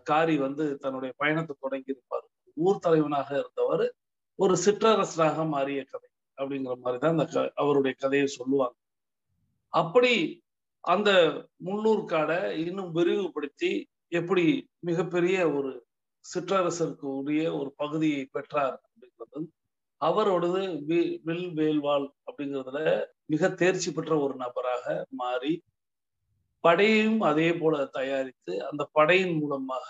காரி தன்னுடைய பயணத்தை தொடங்கி இருப்பார். ஊர் தலைவனாக இருந்தவர் ஒரு சிற்றரசனாக மாறிய கதை அப்படிங்கிற மாதிரிதான் அவருடைய கதையை சொல்லுவாங்க. அப்படி அந்த முள்ளூர் காடை இன்னும் விரிவுபடுத்தி எப்படி மிகப்பெரிய ஒரு சிற்றரசருக்கு உரிய ஒரு பகுதியை பெற்றார் அப்படிங்கிறது, அவரோடது வில் வேல்வாள் அப்படிங்கிறதுல மிக தேர்ச்சி பெற்ற ஒரு நபராக மாறி படையையும் அதே போல தயாரித்து அந்த படையின் மூலமாக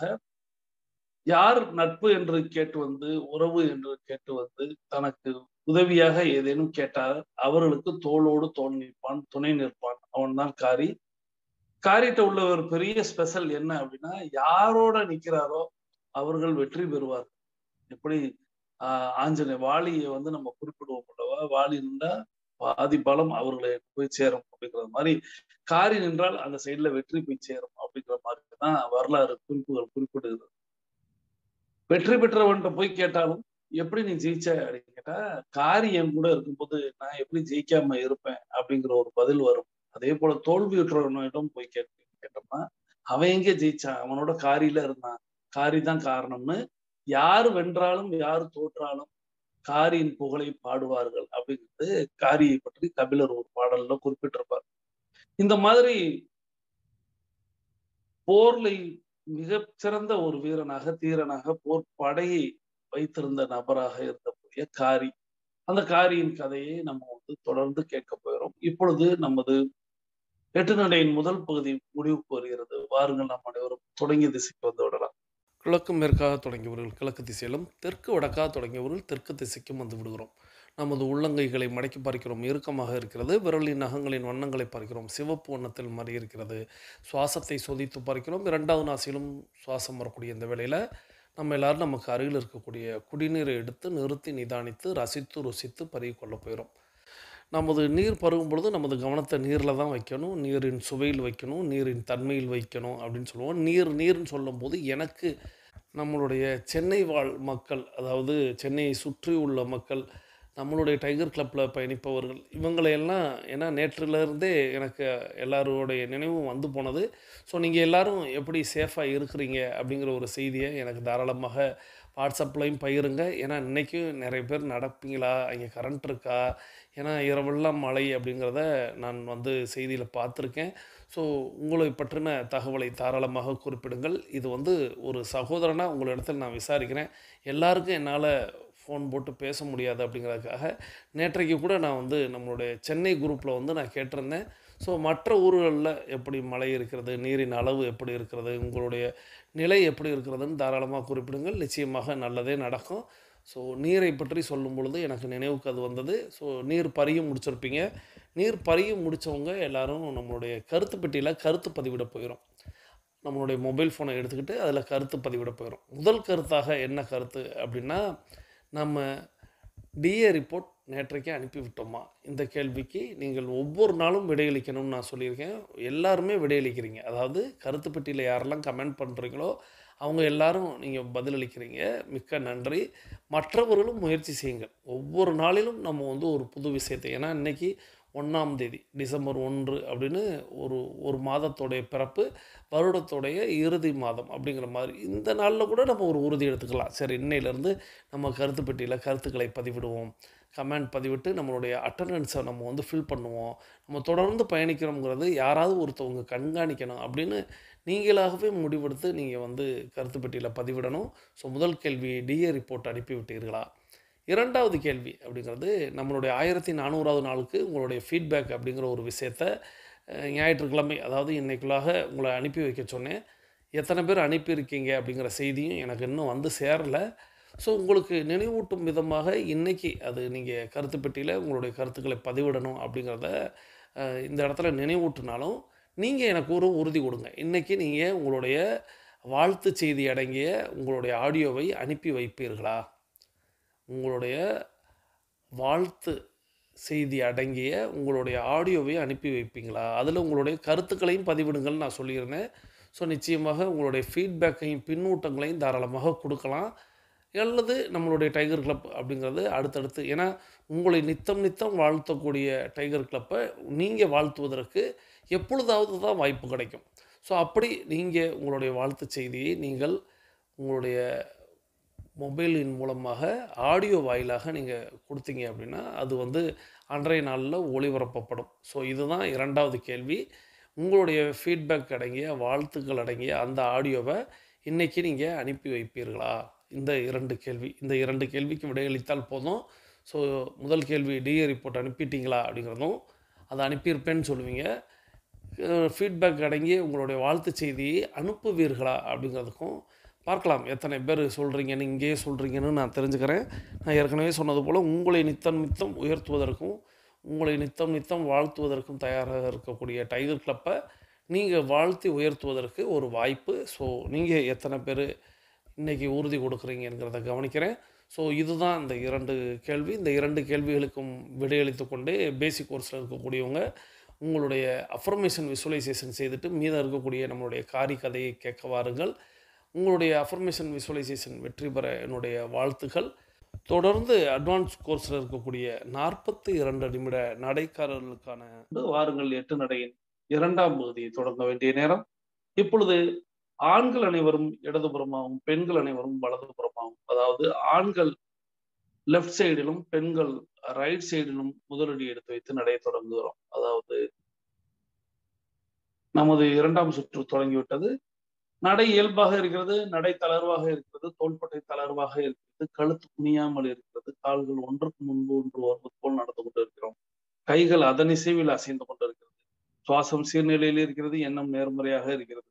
யார் நட்பு என்று கேட்டு வந்து, உறவு என்று கேட்டு வந்து, தனக்கு உதவியாக ஏதேனும் கேட்டால் அவர்களுக்கு தோளோடு தோள் நிற்பான், துணை நிற்பான். அவன் தான் காரி. காரிட்ட உள்ள ஒரு பெரிய ஸ்பெஷல் என்ன அப்படின்னா, யாரோட நிக்கிறாரோ அவர்கள் வெற்றி பெறுவார்கள். எப்படி வாலியை வந்து நம்ம குறிப்பிடுவோம் அல்லவா? வாலி நின்றா பாதி பலம் அவர்களை போய் சேரும் அப்படிங்கிற மாதிரி, காரி நின்றால் அந்த சைடுல வெற்றி போய் சேரும் அப்படிங்கிற மாதிரி தான் வரலாறு குறிப்புகள் குறிப்பிடுகிறது. வெற்றி பெற்றவன்கிட்ட போய் கேட்டாலும் எப்படி நீ ஜெயிச்ச அப்படின்னு கேட்டா, காரி என் கூட இருக்கும்போது நான் எப்படி ஜெயிக்காம இருப்பேன் அப்படிங்கிற ஒரு பதில் வரும். அதே போல தோல்வியுற்றவனிடம் போய் கேட்டோம்னா, அவன் எங்க ஜெயிச்சான், அவனோட காரியில இருந்தான், காரி தான் காரணம்னு. யாரு வென்றாலும் யாரு தோற்றாலும் காரியின் புகழை பாடுவார்கள் அப்படிங்கிறது காரியை பற்றி கபிலர் ஒரு பாடல்ல குறிப்பிட்டிருப்பார். இந்த மாதிரி போர்ல மிகச் சிறந்த ஒரு வீரனாக, தீரனாக, போர் படையை வைத்திருந்த நபராக இருந்தக்கூடிய காரி. அந்த காரியின் கதையை நம்ம வந்து தொடர்ந்து கேட்க போகிறோம். இப்பொழுது நமது எட்டு நடையின் முதல் பகுதி முடிவுக்கு வருகிறது. வாருங்கள், நாம் அனைவரும் தொடங்கிய திசைக்கு வந்து விடலாம். கிழக்கு மேற்காக தொடங்கியவர்கள் கிழக்கு திசையிலும், தெற்கு வடக்காக தொடங்கியவர்கள் தெற்கு திசைக்கும் வந்து விடுகிறோம். நமது உள்ளங்கைகளை மடக்கி பார்க்கிறோம், இறுக்கமாக இருக்கிறது. விரலின் நகங்களின் வண்ணங்களை பார்க்கிறோம், சிவப்பு வண்ணத்தில் மாறி இருக்கிறது. சுவாசத்தை சோதித்து பார்க்கிறோம். 2வது நாசியிலும் சுவாசம் வரக்கூடிய இந்த வேளையில் நம்ம எல்லாரும் நமக்கு அருகில் இருக்கக்கூடிய குடிநீரை எடுத்து நிறுத்தி நிதானித்து ரசித்து ருசித்து பருகிக்கொள்ள போயிடும். நமது நீர் பருகும் பொழுது நமது கவனத்தை நீரில் தான் வைக்கணும், நீரின் சுவையில் வைக்கணும், நீரின் தன்மையில் வைக்கணும் அப்படின்னு சொல்லுவோம். நீர்னு சொல்லும்போது எனக்கு நம்மளுடைய சென்னை வாழ் மக்கள், அதாவது சென்னையை சுற்றி உள்ள மக்கள், நம்மளுடைய டைகர் கிளப்பில் பயணிப்பவர்கள், இவங்களையெல்லாம் ஏன்னா நேற்றிலிருந்தே எனக்கு எல்லாரோடைய நினைவும் வந்து போனது. ஸோ நீங்கள் எல்லோரும் எப்படி சேஃபாக இருக்கிறீங்க அப்படிங்கிற ஒரு செய்தியை எனக்கு தாராளமாக வாட்ஸ்அப்லையும் பகிருங்க. ஏன்னா இன்றைக்கும் நிறைய பேர் நடப்பீங்களா, அங்கே கரண்ட் இருக்கா, ஏன்னா இரவெல்லாம் மழை அப்படிங்கிறத நான் வந்து செய்தியில் பார்த்துருக்கேன். ஸோ உங்களை பற்றின தகவலை தாராளமாக குறிப்பிடுங்கள். இது வந்து ஒரு சகோதரனாக உங்களிடத்தில் நான் விசாரிக்கிறேன். எல்லாருக்கும் என்னால் ஃபோன் போட்டு பேச முடியாது அப்படிங்கிறதுக்காக நேற்றைக்கு கூட நான் வந்து நம்மளுடைய சென்னை குரூப்பில் வந்து நான் கேட்டிருந்தேன். ஸோ மற்ற ஊர்களில் எப்படி மழை இருக்கிறது, நீரின் அளவு எப்படி இருக்கிறது, உங்களுடைய நிலை எப்படி இருக்கிறதுன்னு தாராளமாக குறிப்பிடுங்கள். நிச்சயமாக நல்லதே நடக்கும். ஸோ நீரை பற்றி சொல்லும் பொழுது எனக்கு நினைவுக்கு அது வந்தது. ஸோ நீர் பருகி முடிச்சிருப்பீங்க. நீர் பருகி முடித்தவங்க எல்லோரும் நம்மளுடைய கருத்து பெட்டியில் கருத்து பதிவிட போயிடும். நம்மளுடைய மொபைல் ஃபோனை எடுத்துக்கிட்டு அதில் கருத்து பதிவிட போயிடும். முதல் கருத்தாக என்ன கருத்து அப்படின்னா, நம்ம டிஏ ரிப்போர்ட் நேற்றைக்கே அனுப்பிவிட்டோமா? இந்த கேள்விக்கு நீங்கள் ஒவ்வொரு நாளும் விடையளிக்கணும்னு நான் சொல்லியிருக்கேன். எல்லாருமே விடையளிக்கிறீங்க. அதாவது கருத்து பெட்டியில் யாரெல்லாம் கமெண்ட் பண்ணுறீங்களோ அவங்க எல்லாரும் நீங்கள் பதிலளிக்கிறீங்க. மிக்க நன்றி. மற்றவர்களும் முயற்சி செய்யுங்கள். ஒவ்வொரு நாளிலும் நம்ம வந்து ஒரு புது விஷயத்தை, ஏன்னா இன்றைக்கி 1ஆம் தேதி டிசம்பர் 1 அப்படின்னு ஒரு மாதத்தோடைய பிறப்பு, வருடத்தோடைய இறுதி மாதம் அப்படிங்கிற மாதிரி இந்த நாளில் கூட நம்ம ஒரு உறுதி எடுத்துக்கலாம். சரி, இன்னையிலேருந்து நம்ம கருத்து பெட்டியில் கருத்துக்களை பதிவிடுவோம், கமெண்ட் பதிவிட்டு நம்மளுடைய அட்டண்டன்ஸை நம்ம வந்து ஃபில் பண்ணுவோம், நம்ம தொடர்ந்து பயணிக்கிறோங்கிறது யாராவது ஒருத்தவங்க கண்காணிக்கணும் அப்படின்னு நீங்களாகவே முடிவெடுத்து நீங்கள் வந்து கருத்து பெட்டியில் பதிவிடணும். ஸோ முதல் கேள்வி, டிஏ ரிப்போர்ட் அனுப்பிவிட்டீர்களா? 2வது கேள்வி அப்படிங்கிறது, நம்மளுடைய 1400வது நாளுக்கு உங்களுடைய ஃபீட்பேக் அப்படிங்கிற ஒரு விஷயத்தை ஞாயிற்றுக்கிழமை, அதாவது இன்றைக்குள்ளாக உங்களை அனுப்பி வைக்க சொன்னேன். எத்தனை பேர் அனுப்பியிருக்கீங்க அப்படிங்கிற செய்தியும் எனக்கு இன்னும் வந்து சேரலை. ஸோ உங்களுக்கு நினைவூட்டும் விதமாக இன்றைக்கி அது நீங்கள் கருத்து பெட்டியில் உங்களுடைய கருத்துக்களை பதிவிடணும் அப்படிங்கிறத இந்த இடத்துல நினைவூட்டினாலும் நீங்கள் எனக்கு ஒரு உறுதி கொடுங்க. இன்றைக்கி நீங்கள் உங்களுடைய வாழ்த்து செய்தி அடங்கிய உங்களுடைய ஆடியோவை அனுப்பி வைப்பீர்களா? உங்களுடைய வாழ்த்து செய்தி அடங்கிய உங்களுடைய ஆடியோவை அனுப்பி வைப்பீங்களா? அதில் உங்களுடைய கருத்துக்களையும் பதிவிடுங்கள்னு நான் சொல்லியிருந்தேன். ஸோ நிச்சயமாக உங்களுடைய ஃபீட்பேக்கையும் பின்னூட்டங்களையும் தாராளமாக கொடுக்கலாம். அல்லது நம்மளுடைய டைகர் கிளப் அப்படிங்கிறது அடுத்தடுத்து, ஏன்னா உங்களை நித்தம் வாழ்த்தக்கூடிய டைகர் கிளப்பை நீங்கள் வாழ்த்துவதற்கு எப்பொழுதாவது தான் வாய்ப்பு கிடைக்கும். ஸோ அப்படி நீங்கள் உங்களுடைய வாழ்த்து செய்தியை நீங்கள் உங்களுடைய மொபைலின் மூலமாக ஆடியோ வாயிலாக நீங்கள் கொடுத்தீங்க அப்படின்னா அது வந்து அன்றைய நாளில் ஒளிபரப்பப்படும். ஸோ இதுதான் 2வது கேள்வி. உங்களுடைய ஃபீட்பேக் அடங்கிய வாழ்த்துக்கள் அடங்கிய அந்த ஆடியோவை இன்றைக்கி நீங்கள் அனுப்பி வைப்பீர்களா? இந்த 2 கேள்வி. இந்த 2 கேள்விக்கு விடையளித்தால் போதும். ஸோ முதல் கேள்வி, டிஏ ரிப்போர்ட் அனுப்பிட்டீங்களா அப்படிங்கிறதும், அதை அனுப்பியிருப்பேன்னு சொல்லுவீங்க. ஃபீட்பேக் அடங்கி உங்களுடைய வாழ்த்து செய்தியை அனுப்புவீர்களா அப்படிங்கிறதுக்கும் பார்க்கலாம் எத்தனை பேர் சொல்கிறீங்கன்னு இங்கேயே சொல்கிறீங்கன்னு நான் தெரிஞ்சுக்கிறேன். நான் ஏற்கனவே சொன்னது போல் உங்களை நித்தம் நித்தம் உயர்த்துவதற்கும் உங்களை நித்தம் நித்தம் வாழ்த்துவதற்கும் தயாராக இருக்கக்கூடிய டைகர் கிளப்பை நீங்கள் வாழ்த்தி உயர்த்துவதற்கு ஒரு வாய்ப்பு. ஸோ நீங்கள் எத்தனை பேர் இன்றைக்கி உறுதி கொடுக்குறீங்கிறத கவனிக்கிறேன். ஸோ இதுதான் இந்த 2 கேள்வி. இந்த 2 கேள்விகளுக்கும் விடையளித்து கொண்டே பேசிக் கோர்ஸில் இருக்கக்கூடியவங்க உங்களுடைய அஃபர்மேஷன் விசுவலைசேஷன் செய்துட்டு மீதம் இருக்கக்கூடிய நம்மளுடைய காரி கதையை கேட்க வாருங்கள். உங்களுடைய அஃபர்மேஷன் விசுவலைசேஷன் வெற்றி பெற என்னுடைய வாழ்த்துக்கள். தொடர்ந்து அட்வான்ஸ் கோர்ஸில் இருக்கக்கூடிய 42 நிமிட நடைக்காரர்களுக்கான வாருங்கள் 8 நடையின் 2ஆம் பகுதியை தொடங்க வேண்டிய நேரம். இப்பொழுது ஆண்கள் அனைவரும் இடதுபுறமாகவும் பெண்கள் அனைவரும் வலதுபுறமாகவும், அதாவது ஆண்கள் லெஃப்ட் சைடிலும் பெண்கள் ரைட் சைடிலும் முதலடி எடுத்து வைத்து நடை தொடங்குகிறோம். அதாவது நமது 2ஆம் சுற்று தொடங்கிவிட்டது. நடை இயல்பாக இருக்கிறது, நடை தளர்வாக இருக்கிறது, தோள்பட்டை தளர்வாக இருக்கிறது, கழுத்து குனியாமல் இருக்கிறது, கால்கள் ஒன்றுக்கு முன்பு ஒன்று வருவது போல் நடந்து கொண்டு இருக்கிறோம். கைகள் அதன் இசைவில் அசைந்து கொண்டு இருக்கிறது. சுவாசம் சீர்நிலையில் இருக்கிறது, எண்ணம் நேர்மறையாக இருக்கிறது.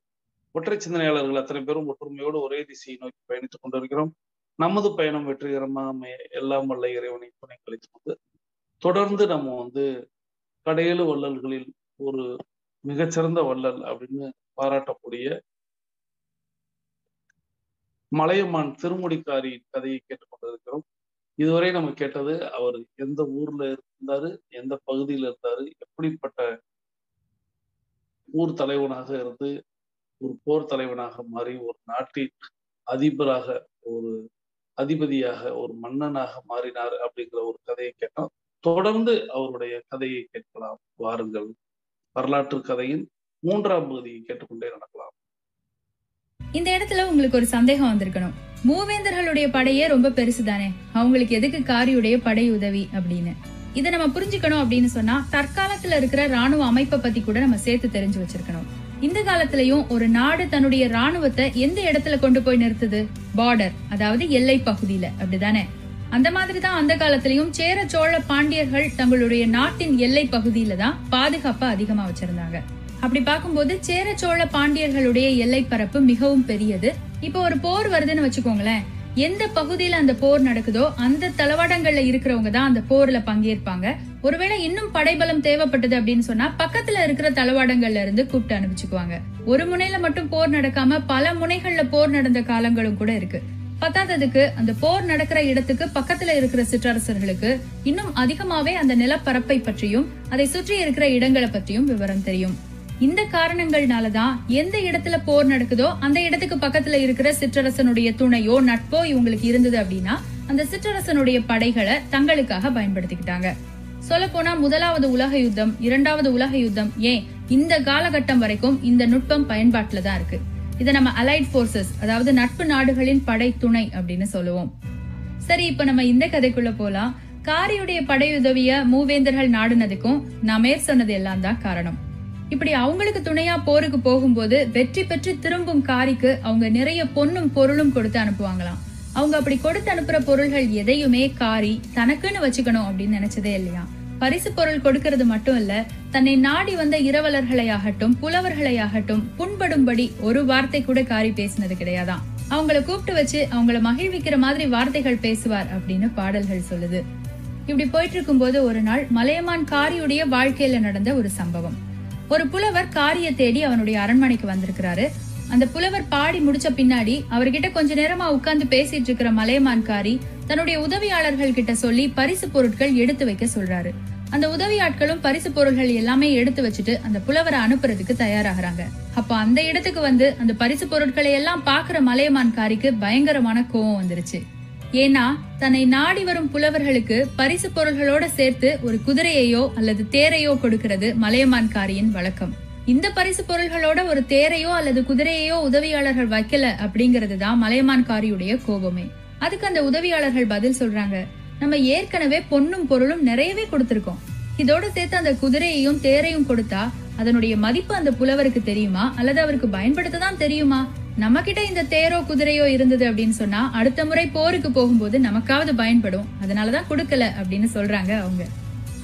ஒற்றை சிந்தனையாளர்கள் அத்தனை பேரும் ஒற்றுமையோடு ஒரே திசையை நோக்கி பயணித்துக் கொண்டிருக்கிறோம். நமது பயணம் வெற்றிகரமாக அமைய எல்லாம் வல்ல இறைவனை துணை கழித்துக் கொண்டு தொடர்ந்து நம்ம கடையேழு வள்ளல்களில் ஒரு மிகச்சிறந்த வள்ளல் அப்படின்னு பாராட்டக்கூடிய மலையமான் திருமுடிக்காரி கதையை கேட்டுக்கொண்டிருக்கிறோம். இதுவரை நம்ம கேட்டது அவர் எந்த ஊர்ல இருந்தாரு, எந்த பகுதியில இருந்தாரு, எப்படிப்பட்ட ஊர் தலைவனாக இருந்து ஒரு போர் தலைவனாக மாறி ஒரு நாட்டின் அதிபராக, ஒரு அதிபதியாக, ஒரு மன்னனாக மாறினார் அப்படிங்கிற ஒரு கதையை கேட்டோம். தொடர்ந்து அவருடைய கதையை கேட்கலாம் வாருங்கள். வரலாற்று கதையின் 3ஆம் பகுதியை கேட்டுக்கொண்டே நடக்கலாம். இந்த இடத்துல உங்களுக்கு ஒரு சந்தேகம் வந்திருக்கணும். மூவேந்தர்களுடைய படையே ரொம்ப பெருசுதானே, அவங்களுக்கு எதுக்கு காரியுடைய படை உதவி அப்படின்னு. இதை நம்ம புரிஞ்சுக்கணும் அப்படின்னு சொன்னா தற்காலத்துல இருக்கிற ராணுவ அமைப்பை பத்தி கூட நம்ம சேர்த்து தெரிஞ்சு வச்சிருக்கணும். இந்த காலத்திலயும் ஒரு நாடு தன்னுடைய ராணுவத்தை எந்த இடத்துல கொண்டு போய் நிறுத்துது? பார்டர், அதாவது எல்லை பகுதியில, அப்படிதானே? அந்த மாதிரிதான் அந்த காலத்திலயும் சேர சோழ பாண்டியர்கள் தங்களுடைய நாட்டின் எல்லை பகுதியில தான் பாதுகாப்பை அதிகமா வச்சிருந்தாங்க. அப்படி பார்க்கும்போது சேர சோழ பாண்டியர்களுடைய எல்லை பரப்பு மிகவும் பெரியது. இப்போ ஒரு போர் வருதுன்னு வச்சுக்கோங்களேன், எந்த பகுதியில அந்த போர் நடக்குதோ அந்த தளவாடங்கள்ல இருக்கிறவங்க தான் அந்த போர்ல பங்கேற்பாங்க. ஒருவேளை இன்னும் படைபலம் தேவைப்பட்டது அப்படின்னு சொன்னா பக்கத்துல இருக்கிற தளவாடங்கள்ல இருந்து கூப்பிட்டு அனுப்பிச்சுக்குவாங்க. ஒரு முனையில மட்டும் போர் நடக்காம பல முனைகள்ல போர் நடந்த காலங்களும் கூட இருக்கு. பத்தாததுக்கு அந்த போர் நடக்கிற இடத்துக்கு பக்கத்துல இருக்கிற சிற்றரசர்களுக்கு இன்னும் அதிகமாவே அந்த நிலப்பரப்பை பற்றியும் அதை சுற்றி இருக்கிற இடங்களை பற்றியும் விவரம் தெரியும். இந்த காரணங்கள்னாலதான் எந்த இடத்துல போர் நடக்குதோ அந்த இடத்துக்கு பக்கத்துல இருக்கிற சிற்றரசனுடைய துணையோ நட்போ இவங்களுக்கு இருந்தது அப்படின்னா அந்த சிற்றரசனுடைய படைகளை தங்களுக்காக பயன்படுத்திக்கிட்டாங்க. சொல்ல போனா 1வது உலக யுத்தம், 2வது உலக யுத்தம், ஏன் இந்த காலகட்டம் வரைக்கும் இந்த நுட்பம் பயன்பாட்டுல தான் இருக்கு. இதை நம்ம அலைட் போர்சஸ், அதாவது நட்பு நாடுகளின் படை துணை அப்படின்னு சொல்லுவோம். சரி, இப்ப நம்ம இந்த கதைக்குள்ள போலாம். காரியுடைய படையுதவிய மூவேந்தர்கள் நாடுனதுக்கும் நான் சொன்னது எல்லாம் தான் காரணம். இப்படி அவங்களுக்கு துணையா போருக்கு போகும்போது வெற்றி பெற்று திரும்பும் காரிக்கு அவங்க நிறைய பொன்னும் பொருளும் கொடுத்து அனுப்புவாங்களாம். அவங்க அப்படி கொடுத்து அனுப்புற பொருள்கள் எதையுமே காரி தனக்குன்னு வச்சுக்கணும் அப்படின்னு நினைச்சதே இல்லையா. பரிசு பொருள் கொடுக்கறது மட்டும் இல்ல, தன்னை நாடி வந்த இரவலர்களை ஆகட்டும் புலவர்களை ஆகட்டும் புண்படும்படி ஒரு வார்த்தை கூட காரி பேசினது கிடையாதான். அவங்கள கூப்பிட்டு வச்சு அவங்கள மகிழ்விக்கிற மாதிரி வார்த்தைகள் பேசுவார் அப்படின்னு பாடல்கள் சொல்லுது. இப்படி போயிட்டு இருக்கும் போது ஒரு நாள் மலையமான் காரியுடைய வாழ்க்கையில நடந்த ஒரு சம்பவம். ஒரு புலவர் காரிய தேடி அவனுடைய அரண்மனைக்கு வந்திருக்கிறாரு. அந்த புலவர் பாடி முடிச்ச பின்னாடி அவர்கிட்ட கொஞ்ச நேரமா உட்கார்ந்து பேசிட்டு இருக்கிற மலையமான் காரி தன்னுடைய உதவியாளர்கள் கிட்ட சொல்லி பரிசு பொருட்கள் எடுத்து வைக்க சொல்றாரு. அந்த உதவியாட்களும் பரிசு பொருட்கள் எல்லாமே எடுத்து வச்சுட்டு அந்த புலவரை அனுப்புறதுக்கு தயாராகிறாங்க. அப்ப அந்த இடத்துக்கு வந்து அந்த பரிசு பொருட்களை எல்லாம் பாக்குற மலையமான் காரிக்கு பயங்கரமான கோவம் வந்துருச்சு. ஏன்னா தன்னை நாடி வரும் புலவர்களுக்கு பரிசு பொருள்களோட சேர்த்து ஒரு குதிரையையோ அல்லது தேரையோ கொடுக்கிறது மலையமான் காரியின் வழக்கம். இந்த பரிசு பொருள்களோட ஒரு தேரையோ அல்லது குதிரையையோ உதவியாளர்கள் வைக்கல அப்படிங்கறதுதான் மலையமான் காரியுடைய கோபமே. அதுக்கு அந்த உதவியாளர்கள் பதில் சொல்றாங்க, நம்ம ஏற்கனவே பொன்னும் பொருளும் நிறையவே கொடுத்திருக்கோம். இதோட சேர்த்து அந்த குதிரையையும் தேரையும் கொடுத்தா அதனுடைய மதிப்பு அந்த புலவருக்கு தெரியுமா அல்லது அவருக்கு பயன்படுத்ததான் தெரியுமா? நம்ம கிட்ட இந்த தேரோ குதிரையோ இருந்தது அப்படின்னு சொன்னா அடுத்த முறை போருக்கு போகும்போது நமக்காவது பயன்படும், அதனாலதான் கொடுக்கல அப்படின்னு சொல்றாங்க அவங்க.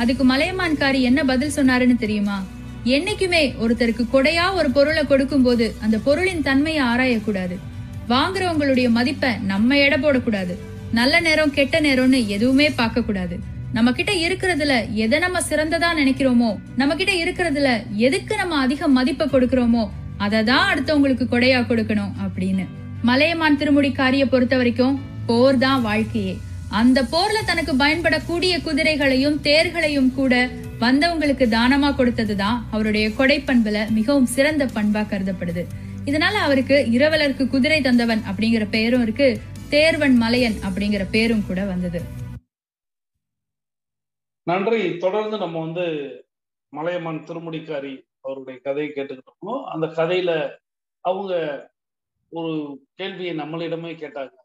அதுக்கு மலையமான் காரி என்ன பதில் சொன்னாருன்னு தெரியுமா? என்னைக்குமே ஒருத்தருக்கு கொடையா ஒரு பொருளை கொடுக்கும் போது அந்த பொருளின் தன்மையை ஆராயக்கூடாது. வாங்குறவங்களுடைய மதிப்பை நம்ம எடை போடக்கூடாது. நல்ல நேரம் கெட்ட நேரம்னு எதுவுமே பார்க்க கூடாது. நம்ம கிட்ட இருக்கிறதுல எதை நம்ம சிறந்ததா நினைக்கிறோமோ, நம்ம கிட்ட இருக்கிறதுல எதுக்கு நம்ம அதிக மதிப்பை கொடுக்கிறோமோ அதை தான் அடுத்தவங்களுக்கு கொடையா கொடுக்கணும் அப்படின்னு. மலையமான் திருமுடிக்காரிய பொறுத்த வரைக்கும் போர் தான் வாழ்க்கையே. அந்த போர்ல தனக்கு பயன்படக்கூடிய குதிரைகளையும் தேர்களையும் கூட வந்தவங்களுக்கு தானமா கொடுத்ததுதான் அவருடைய கொடை பண்புல மிகவும் சிறந்த பண்பா கருதப்படுது. இதனால அவருக்கு இரவலருக்கு குதிரை தந்தவன் அப்படிங்கிற பெயரும் இருக்கு, தேர்வன் மலையன் அப்படிங்கிற பேரும் கூட வந்தது. நன்றி. தொடர்ந்து நம்ம மலையமான் திருமுடிக்காரி அவருடைய கதையை கேட்டுக்கிட்டு இருக்கோம். அந்த கதையில அவங்க ஒரு கேள்வியை நம்மளிடமே கேட்டாங்க.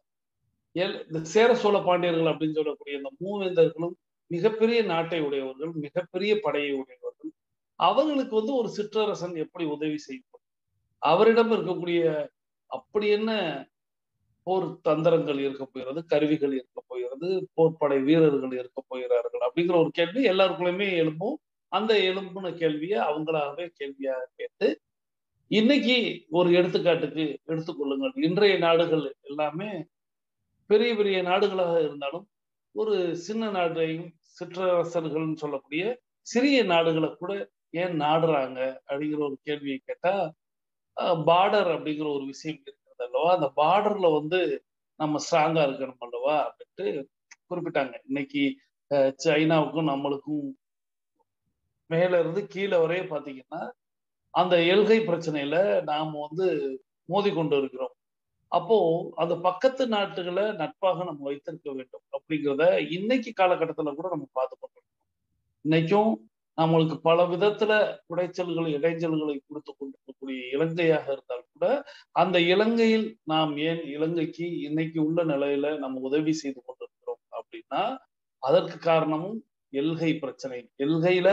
இந்த சேர சோழ பாண்டியர்கள் அப்படின்னு சொல்லக்கூடிய இந்த மூவேந்தர்களும் மிகப்பெரிய நாட்டை உடையவர்கள், மிகப்பெரிய படையை உடையவர்கள். அவங்களுக்கு ஒரு சிற்றரசன் எப்படி உதவி செய்யும்? அவரிடம் இருக்கக்கூடிய அப்படி என்ன போர் தந்திரங்கள் இருக்க போகிறது, கருவிகள் இருக்க போகிறது, போர்ப்படை வீரர்கள் இருக்க போகிறார்கள் அப்படிங்கிற ஒரு கேள்வி எல்லாருக்குள்ளயுமே எழும்பும். அந்த எழும்புன கேள்வியை அவங்களாகவே கேள்வியாக கேட்டு, இன்னைக்கு ஒரு எடுத்துக்காட்டுக்கு எடுத்துக்கொள்ளுங்கள். இன்றைய நாடுகள் எல்லாமே பெரிய பெரிய நாடுகளாக இருந்தாலும் ஒரு சின்ன நாட்டையும் சிற்றரசர்கள்னு சொல்லக்கூடிய சிறிய நாடுகளை கூட ஏன் நாடுறாங்க அப்படிங்கிற ஒரு கேள்வியை கேட்டா, பார்டர் அப்படிங்கிற ஒரு விஷயம் இருக்கிறது அல்லவா, அந்த பார்டர்ல நம்ம ஸ்ட்ராங்கா இருக்கணும் அல்லவா அப்படின்ட்டு குறிப்பிட்டாங்க. இன்னைக்கு சைனாவுக்கும் நம்மளுக்கும் மேல இருந்து கீழே வரைய பாத்தீங்கன்னா அந்த எல்கை பிரச்சனையில நாம மோதி கொண்டு இருக்கிறோம். அப்போ அந்த பக்கத்து நாட்டுகளை நட்பாக நம்ம வைத்திருக்க வேண்டும் அப்படிங்கிறத இன்னைக்கு காலகட்டத்துல கூட நம்ம பார்த்து கொண்டிருக்கோம். இன்னைக்கும் நம்மளுக்கு பல விதத்துல குடைச்சல்கள் இடைஞ்சல்களை கொடுத்து கொண்டிருக்கக்கூடிய இலங்கையாக இருந்தால் கூட, அந்த இலங்கையில் நாம் ஏன் இலங்கைக்கு இன்னைக்கு உள்ள நிலையில நம்ம உதவி செய்து கொண்டிருக்கிறோம் அப்படின்னா, அதற்கு காரணமும் எல்கை பிரச்சனை. எல்கையில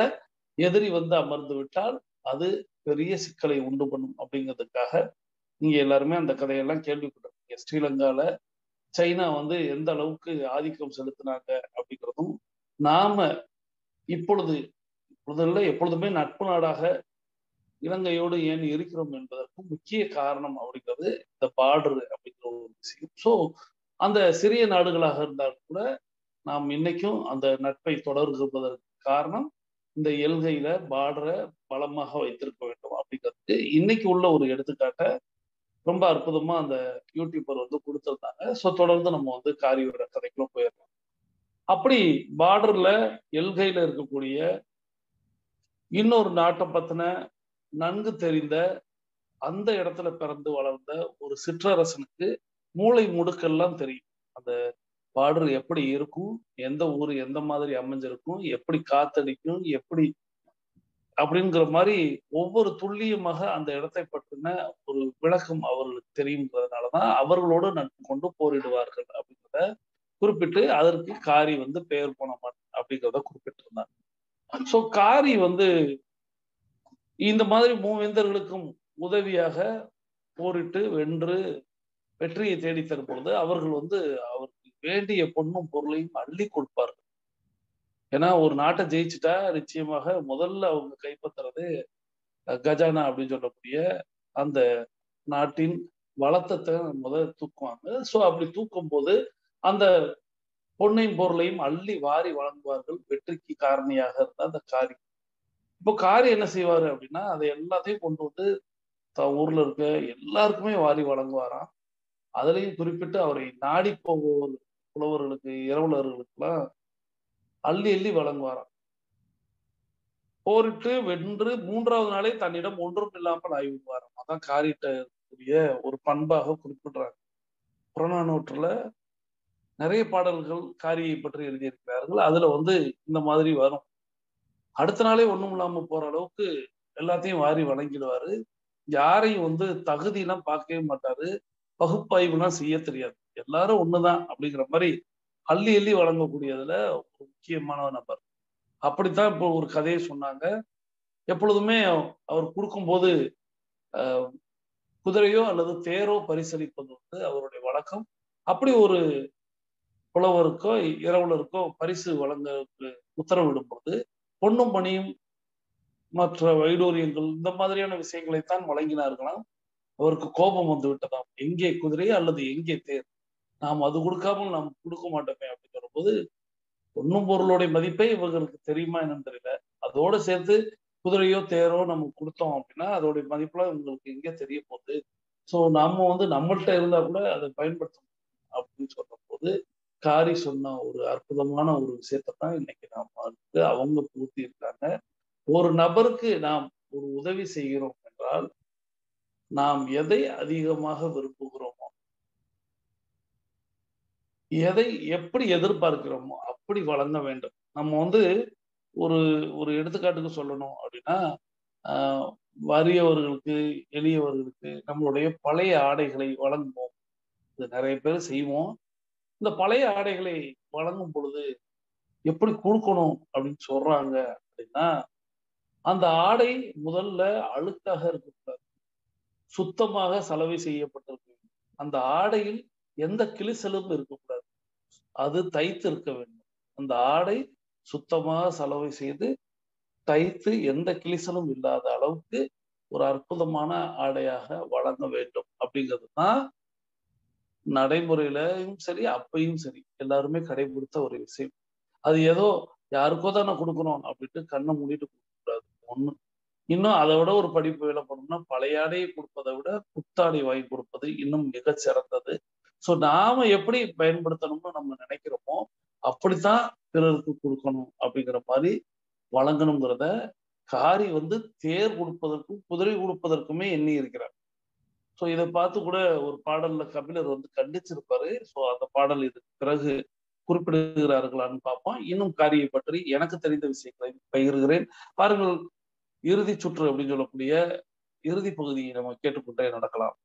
எதிரி அமர்ந்து விட்டால் அது பெரிய சிக்கலை உண்டு பண்ணும் அப்படிங்கிறதுக்காக நீங்க எல்லாருமே அந்த கதையெல்லாம் கேள்விப்பட்டிருக்கீங்க. ஸ்ரீலங்கால சைனா எந்த அளவுக்கு ஆதிக்கம் செலுத்தினாங்க அப்படிங்கிறதும், நாம எப்பொழுதுமே நட்பு நாடாக இலங்கையோடு ஏன் இருக்கிறோம் என்பதற்கும் முக்கிய காரணம் அப்படிங்கிறது இந்த பார்டர் அப்படிங்கிற ஒரு விஷயம். ஸோ அந்த சிறிய நாடுகளாக இருந்தாலும் கூட நாம் இன்னைக்கும் அந்த நட்பை தொடர்வதற்கு காரணம் இந்த எல்கையில பார்டரை பலமாக வைத்திருக்க வேண்டும் அப்படிங்கிறதுக்கு இன்னைக்கு உள்ள ஒரு எடுத்துக்காட்டை ரொம்ப அற்புதமா அந்த யூடியூபர் கொடுத்திருந்தாங்க. ஸோ தொடர்ந்து நம்ம காரியோட கதைக்குள்ள போயிடலாம். அப்படி பார்டர்ல எல்கையில இருக்கக்கூடிய இன்னொரு நாட்டை பத்தின நன்கு தெரிந்த, அந்த இடத்துல பிறந்து வளர்ந்த ஒரு சிற்றரசனுக்கு மூளை முடுக்கெல்லாம் தெரியும். அந்த பார்டர் எப்படி இருக்கும், எந்த ஊர் எந்த மாதிரி அமைஞ்சிருக்கும், எப்படி காத்தடிக்கும், எப்படி அப்படிங்கிற மாதிரி ஒவ்வொரு துல்லியமாக அந்த இடத்தை பற்றின ஒரு விளக்கம் அவர்களுக்கு தெரியுங்கிறதுனாலதான் அவர்களோடு நட்பு கொண்டு போரிடுவார்கள் அப்படிங்கிறத குறிப்பிட்டு அதற்கு காரி பெயர் போன மண் அப்படிங்கிறத குறிப்பிட்டிருந்தாங்க. சோ காரி இந்த மாதிரி மூவேந்தர்களுக்கும் உதவியாக போரிட்டு வென்று வெற்றியை தேடி தரும் பொழுது அவர்கள் அவருக்கு வேண்டிய பொண்ணும் பொருளையும் அள்ளி கொடுப்பார்கள். ஏன்னா ஒரு நாட்டை ஜெயிச்சுட்டா நிச்சயமாக முதல்ல அவங்க கைப்பற்றுறது கஜானா அப்படின்னு சொல்லக்கூடிய அந்த நாட்டின் வளத்தை முதல் தூக்குவாங்க. ஸோ அப்படி தூக்கும் போது அந்த பொன்னையும் பொருளையும் அள்ளி வாரி வழங்குவார்கள். வெற்றிக்கு காரணியாக இருந்த அந்த காரி. இப்போ காரி என்ன செய்வாரு அப்படின்னா, அதை எல்லாத்தையும் கொண்டு ஊர்ல இருக்க எல்லாருக்குமே வாரி வழங்குவாராம். அதுலயும் குறிப்பிட்டு அவரை நாடி போவோர் புலவர்களுக்கு, இரவலர்களுக்கெல்லாம் அள்ளி அள்ளி வழங்குவாராம். போரிட்டு வென்று 3வது நாளே தன்னிடம் ஒன்றும் இல்லாமல் ஆய்விடுவாராம். அதான் காரிட்ட கூடிய ஒரு பண்பாக குறிப்பிடுறாங்க. புறநானூற்றுல நிறைய பாடல்கள் காரியை பற்றி எழுதியிருக்கிறார்கள். அதுல இந்த மாதிரி வரும். அடுத்த நாளே ஒண்ணும் இல்லாம போற அளவுக்கு எல்லாத்தையும் வாரி வழங்கிடுவாரு. யாரையும் தகுதியெல்லாம் பார்க்கவே மாட்டாரு. பகுப்பாய்வுலாம் செய்ய தெரியாது. எல்லாரும் ஒண்ணுதான் அப்படிங்கிற மாதிரி அள்ளி அள்ளி வழங்கக்கூடியதுல ஒரு முக்கியமான நபர். அப்படித்தான் இப்போ ஒரு கதையை சொன்னாங்க. எப்பொழுதுமே அவர் கொடுக்கும்போது குதிரையோ அல்லது தேரோ பரிசளிப்பது அவருடைய வழக்கம். அப்படி ஒரு புலவருக்கோ இரவலருக்கோ பரிசு வழங்க உத்தரவிடும் போது பொன்னும் பணியும் மற்ற வைடூரியங்கள் இந்த மாதிரியான விஷயங்களைத்தான் வழங்கினார்களாம். அவருக்கு கோபம் வந்து விட்டதாம். எங்கே குதிரை அல்லது எங்கே தேர், நாம் அது கொடுக்காமல் நாம் கொடுக்க மாட்டோமே அப்படிங்கிற போது, பொன்னும் பொருளுடைய மதிப்பை இவர்களுக்கு தெரியுமா என்னன்னு தெரியல. அதோட சேர்த்து குதிரையோ தேரோ நம்ம கொடுத்தோம் அப்படின்னா அதோடைய மதிப்புலாம் இவங்களுக்கு எங்கே தெரிய போகுது. ஸோ நம்ம வந்து நம்மள்ட்ட இருந்தா கூட அதை பயன்படுத்தணும் அப்படின்னு சொல்ற போது, காரி சொன்ன ஒரு அற்புதமான ஒரு விஷயத்தை தான் இன்னைக்கு நாம அவங்க பூர்த்தி இருக்காங்க. ஒரு நபருக்கு நாம் ஒரு உதவி செய்கிறோம் என்றால், நாம் எதை அதிகமாக விரும்புகிறோமோ, எதை எப்படி எதிர்பார்க்கிறோமோ அப்படி வழங்க வேண்டும். நம்ம வந்து ஒரு ஒரு எடுத்துக்காட்டுக்கு சொல்லணும் அப்படின்னா, வறியவர்களுக்கு, எளியவர்களுக்கு நம்மளுடைய பழைய ஆடைகளை வழங்குவோம். இது நிறைய பேர் செய்வோம். இந்த பழைய ஆடைகளை வழங்கும் பொழுது எப்படி கொடுக்கணும் அப்படின்னு சொல்றாங்க அப்படின்னா, அந்த ஆடை முதல்ல அழுக்காக இருக்கக்கூடாது, சுத்தமாக சலவை செய்யப்பட்டிருக்கு. அந்த ஆடையில் எந்த கிழிசலும் இருக்கக்கூடாது, அது தைத்து இருக்க வேண்டும். அந்த ஆடை சுத்தமாக சலவை செய்து தைத்து எந்த கிழிசலும் இல்லாத அளவுக்கு ஒரு அற்புதமான ஆடையாக வழங்க வேண்டும் அப்படிங்கிறது தான் நடைமுறையிலும் சரி, அப்பையும் சரி எல்லாருமே கடைபிடித்த ஒரு விஷயம். அது ஏதோ யாருக்கோ தானே கொடுக்கணும் அப்படின்ட்டு கண்ணை மூடிட்டு கொடுக்க கூடாது. ஒண்ணு. இன்னும் அதை விட ஒரு படிப்பு வேலை பண்ணணும்னா, பழைய ஆடையை கொடுப்பதை விட புத்தாடை வாங்கி கொடுப்பது இன்னும் மிக சிறந்தது. ஸோ நாம எப்படி பயன்படுத்தணும்னு நம்ம நினைக்கிறோமோ அப்படித்தான் பிறருக்கு கொடுக்கணும் அப்படிங்கிற மாதிரி வழங்கணுங்கிறத காரி வந்து தேர் கொடுப்பதற்கும் குதிரை கொடுப்பதற்குமே எண்ணி இருக்கிறார். ஸோ இதை பார்த்து கூட ஒரு பாடல்ல கபிலர் வந்து கண்டிச்சிருப்பாரு. ஸோ அந்த பாடல் இதுக்கு பிறகு குறிப்பிடுகிறார்களான்னு பார்ப்போம். இன்னும் காரியை பற்றி எனக்கு தெரிந்த விஷயங்களை பகிர்கிறேன். பாருங்கள், இறுதி சுற்று அப்படின்னு சொல்லக்கூடிய இறுதி பகுதியை நம்ம கேட்டுக்கொண்டே நடக்கலாம்.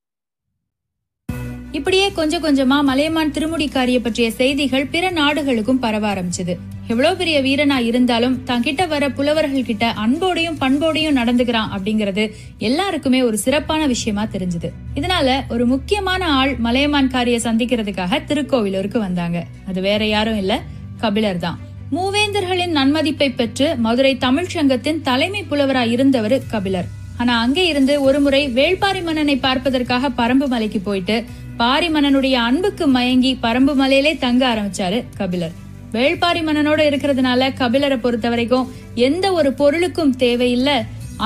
இப்படியே கொஞ்சம் கொஞ்சமா மலையமான் திருமுடிக்காரிய பற்றிய செய்திகள் பிற நாடுகளுக்கும் பரவ ஆரம்பிச்சது. எவ்வளவு பெரிய வீரனா இருந்தாலும் தான் கிட்ட வர புலவர்கள் கிட்ட அன்போடையும் பண்போடையும் நடந்துக்கிறான் அப்படிங்கறது எல்லாருக்குமே ஒரு சிறப்பான விஷயமா தெரிஞ்சது. இதனால ஒரு முக்கியமான ஆள் மலையமான் காரிய சந்திக்கிறதுக்காக திருக்கோவிலூருக்கு வந்தாங்க. அது வேற யாரும் இல்ல, கபிலர் தான். மூவேந்தர்களின் நன்மதிப்பை பெற்று மதுரை தமிழ் சங்கத்தின் தலைமை புலவரா இருந்தவர் கபிலர். ஆனா அங்கே இருந்து ஒரு முறை வேள்பாரி மன்னனை பார்ப்பதற்காக பரம்பு மலைக்கு போயிட்டு பாரி மன்னனுடைய அன்புக்கு மயங்கி பரம்பு மலையிலே தங்க ஆரம்பிச்சாரு கபிலர். வேள்பாரி மன்னனோட இருக்கிறதுனால கபிலரை பொறுத்த வரைக்கும் எந்த ஒரு பொருளுக்கும் தேவையில்லை,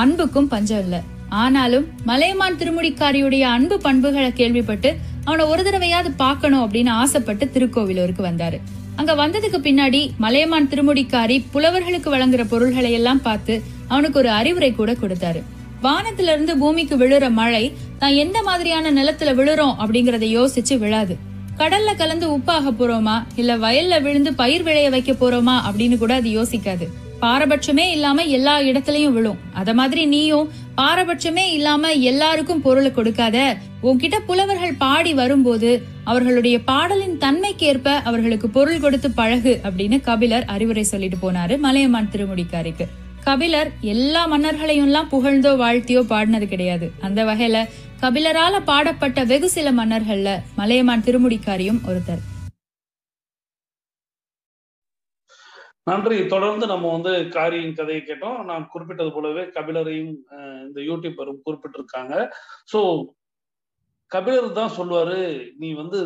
அன்புக்கும் பஞ்சம் இல்ல. ஆனாலும் மலையமான் திருமுடிக்காரியுடைய அன்பு பண்புகளை கேள்விப்பட்டு அவனை ஒரு தடவையாவது பார்க்கணும் அப்படின்னு ஆசைப்பட்டு திருக்கோவிலூருக்கு வந்தாரு. அங்க வந்ததுக்கு பின்னாடி மலையமான் திருமுடிக்காரி புலவர்களுக்கு வழங்குற பொருள்களை எல்லாம் பார்த்து அவனுக்கு ஒரு அறிவுரை கூட கொடுத்தாரு. வானத்துல இருந்து பூமிக்கு விழுற மழை தான் எந்த மாதிரியான நிலத்துல விழுறோம் அப்படிங்கறத யோசிச்சு விழாது. கடல்ல கலந்து உப்பாக போறோமா இல்ல வயல்ல விழுந்து பயிர் விளைய வைக்க போறோமா அப்படின்னு கூட அது யோசிக்காது. பாரபட்சமே இல்லாம எல்லா இடத்துலயும் விழும். அத மாதிரி நீயும் பாரபட்சமே இல்லாம எல்லாருக்கும் பொருளை கொடுக்காத. உன்கிட்ட புலவர்கள் பாடி வரும்போது அவர்களுடைய பாடலின் தன்மைக்கு ஏற்ப அவர்களுக்கு பொருள் கொடுத்து பழகு அப்படின்னு கபிலர் அறிவுரை சொல்லிட்டு போனாரு மலையமான் திருமுடிக்காரிக்கு. கபிலர் எல்லா மன்னர்களையும் எல்லாம் புகழ்ந்தோ வாழ்த்தியோ பாடினது கிடையாது. அந்த வகையில கபிலரால பாடப்பட்ட வெகு சில மன்னர்கள்ல மலையமான் திருமுடிக்காரியும் ஒருத்தர். நன்றி. தொடர்ந்து நம்ம வந்து காரியின் கதையை கேட்டோம். நான் குறிப்பிட்டது போலவே கபிலரையும் இந்த யூடியூபரும் குறிப்பிட்டிருக்காங்க. சோ கபிலர் தான் சொல்லுவாரு, நீ வந்து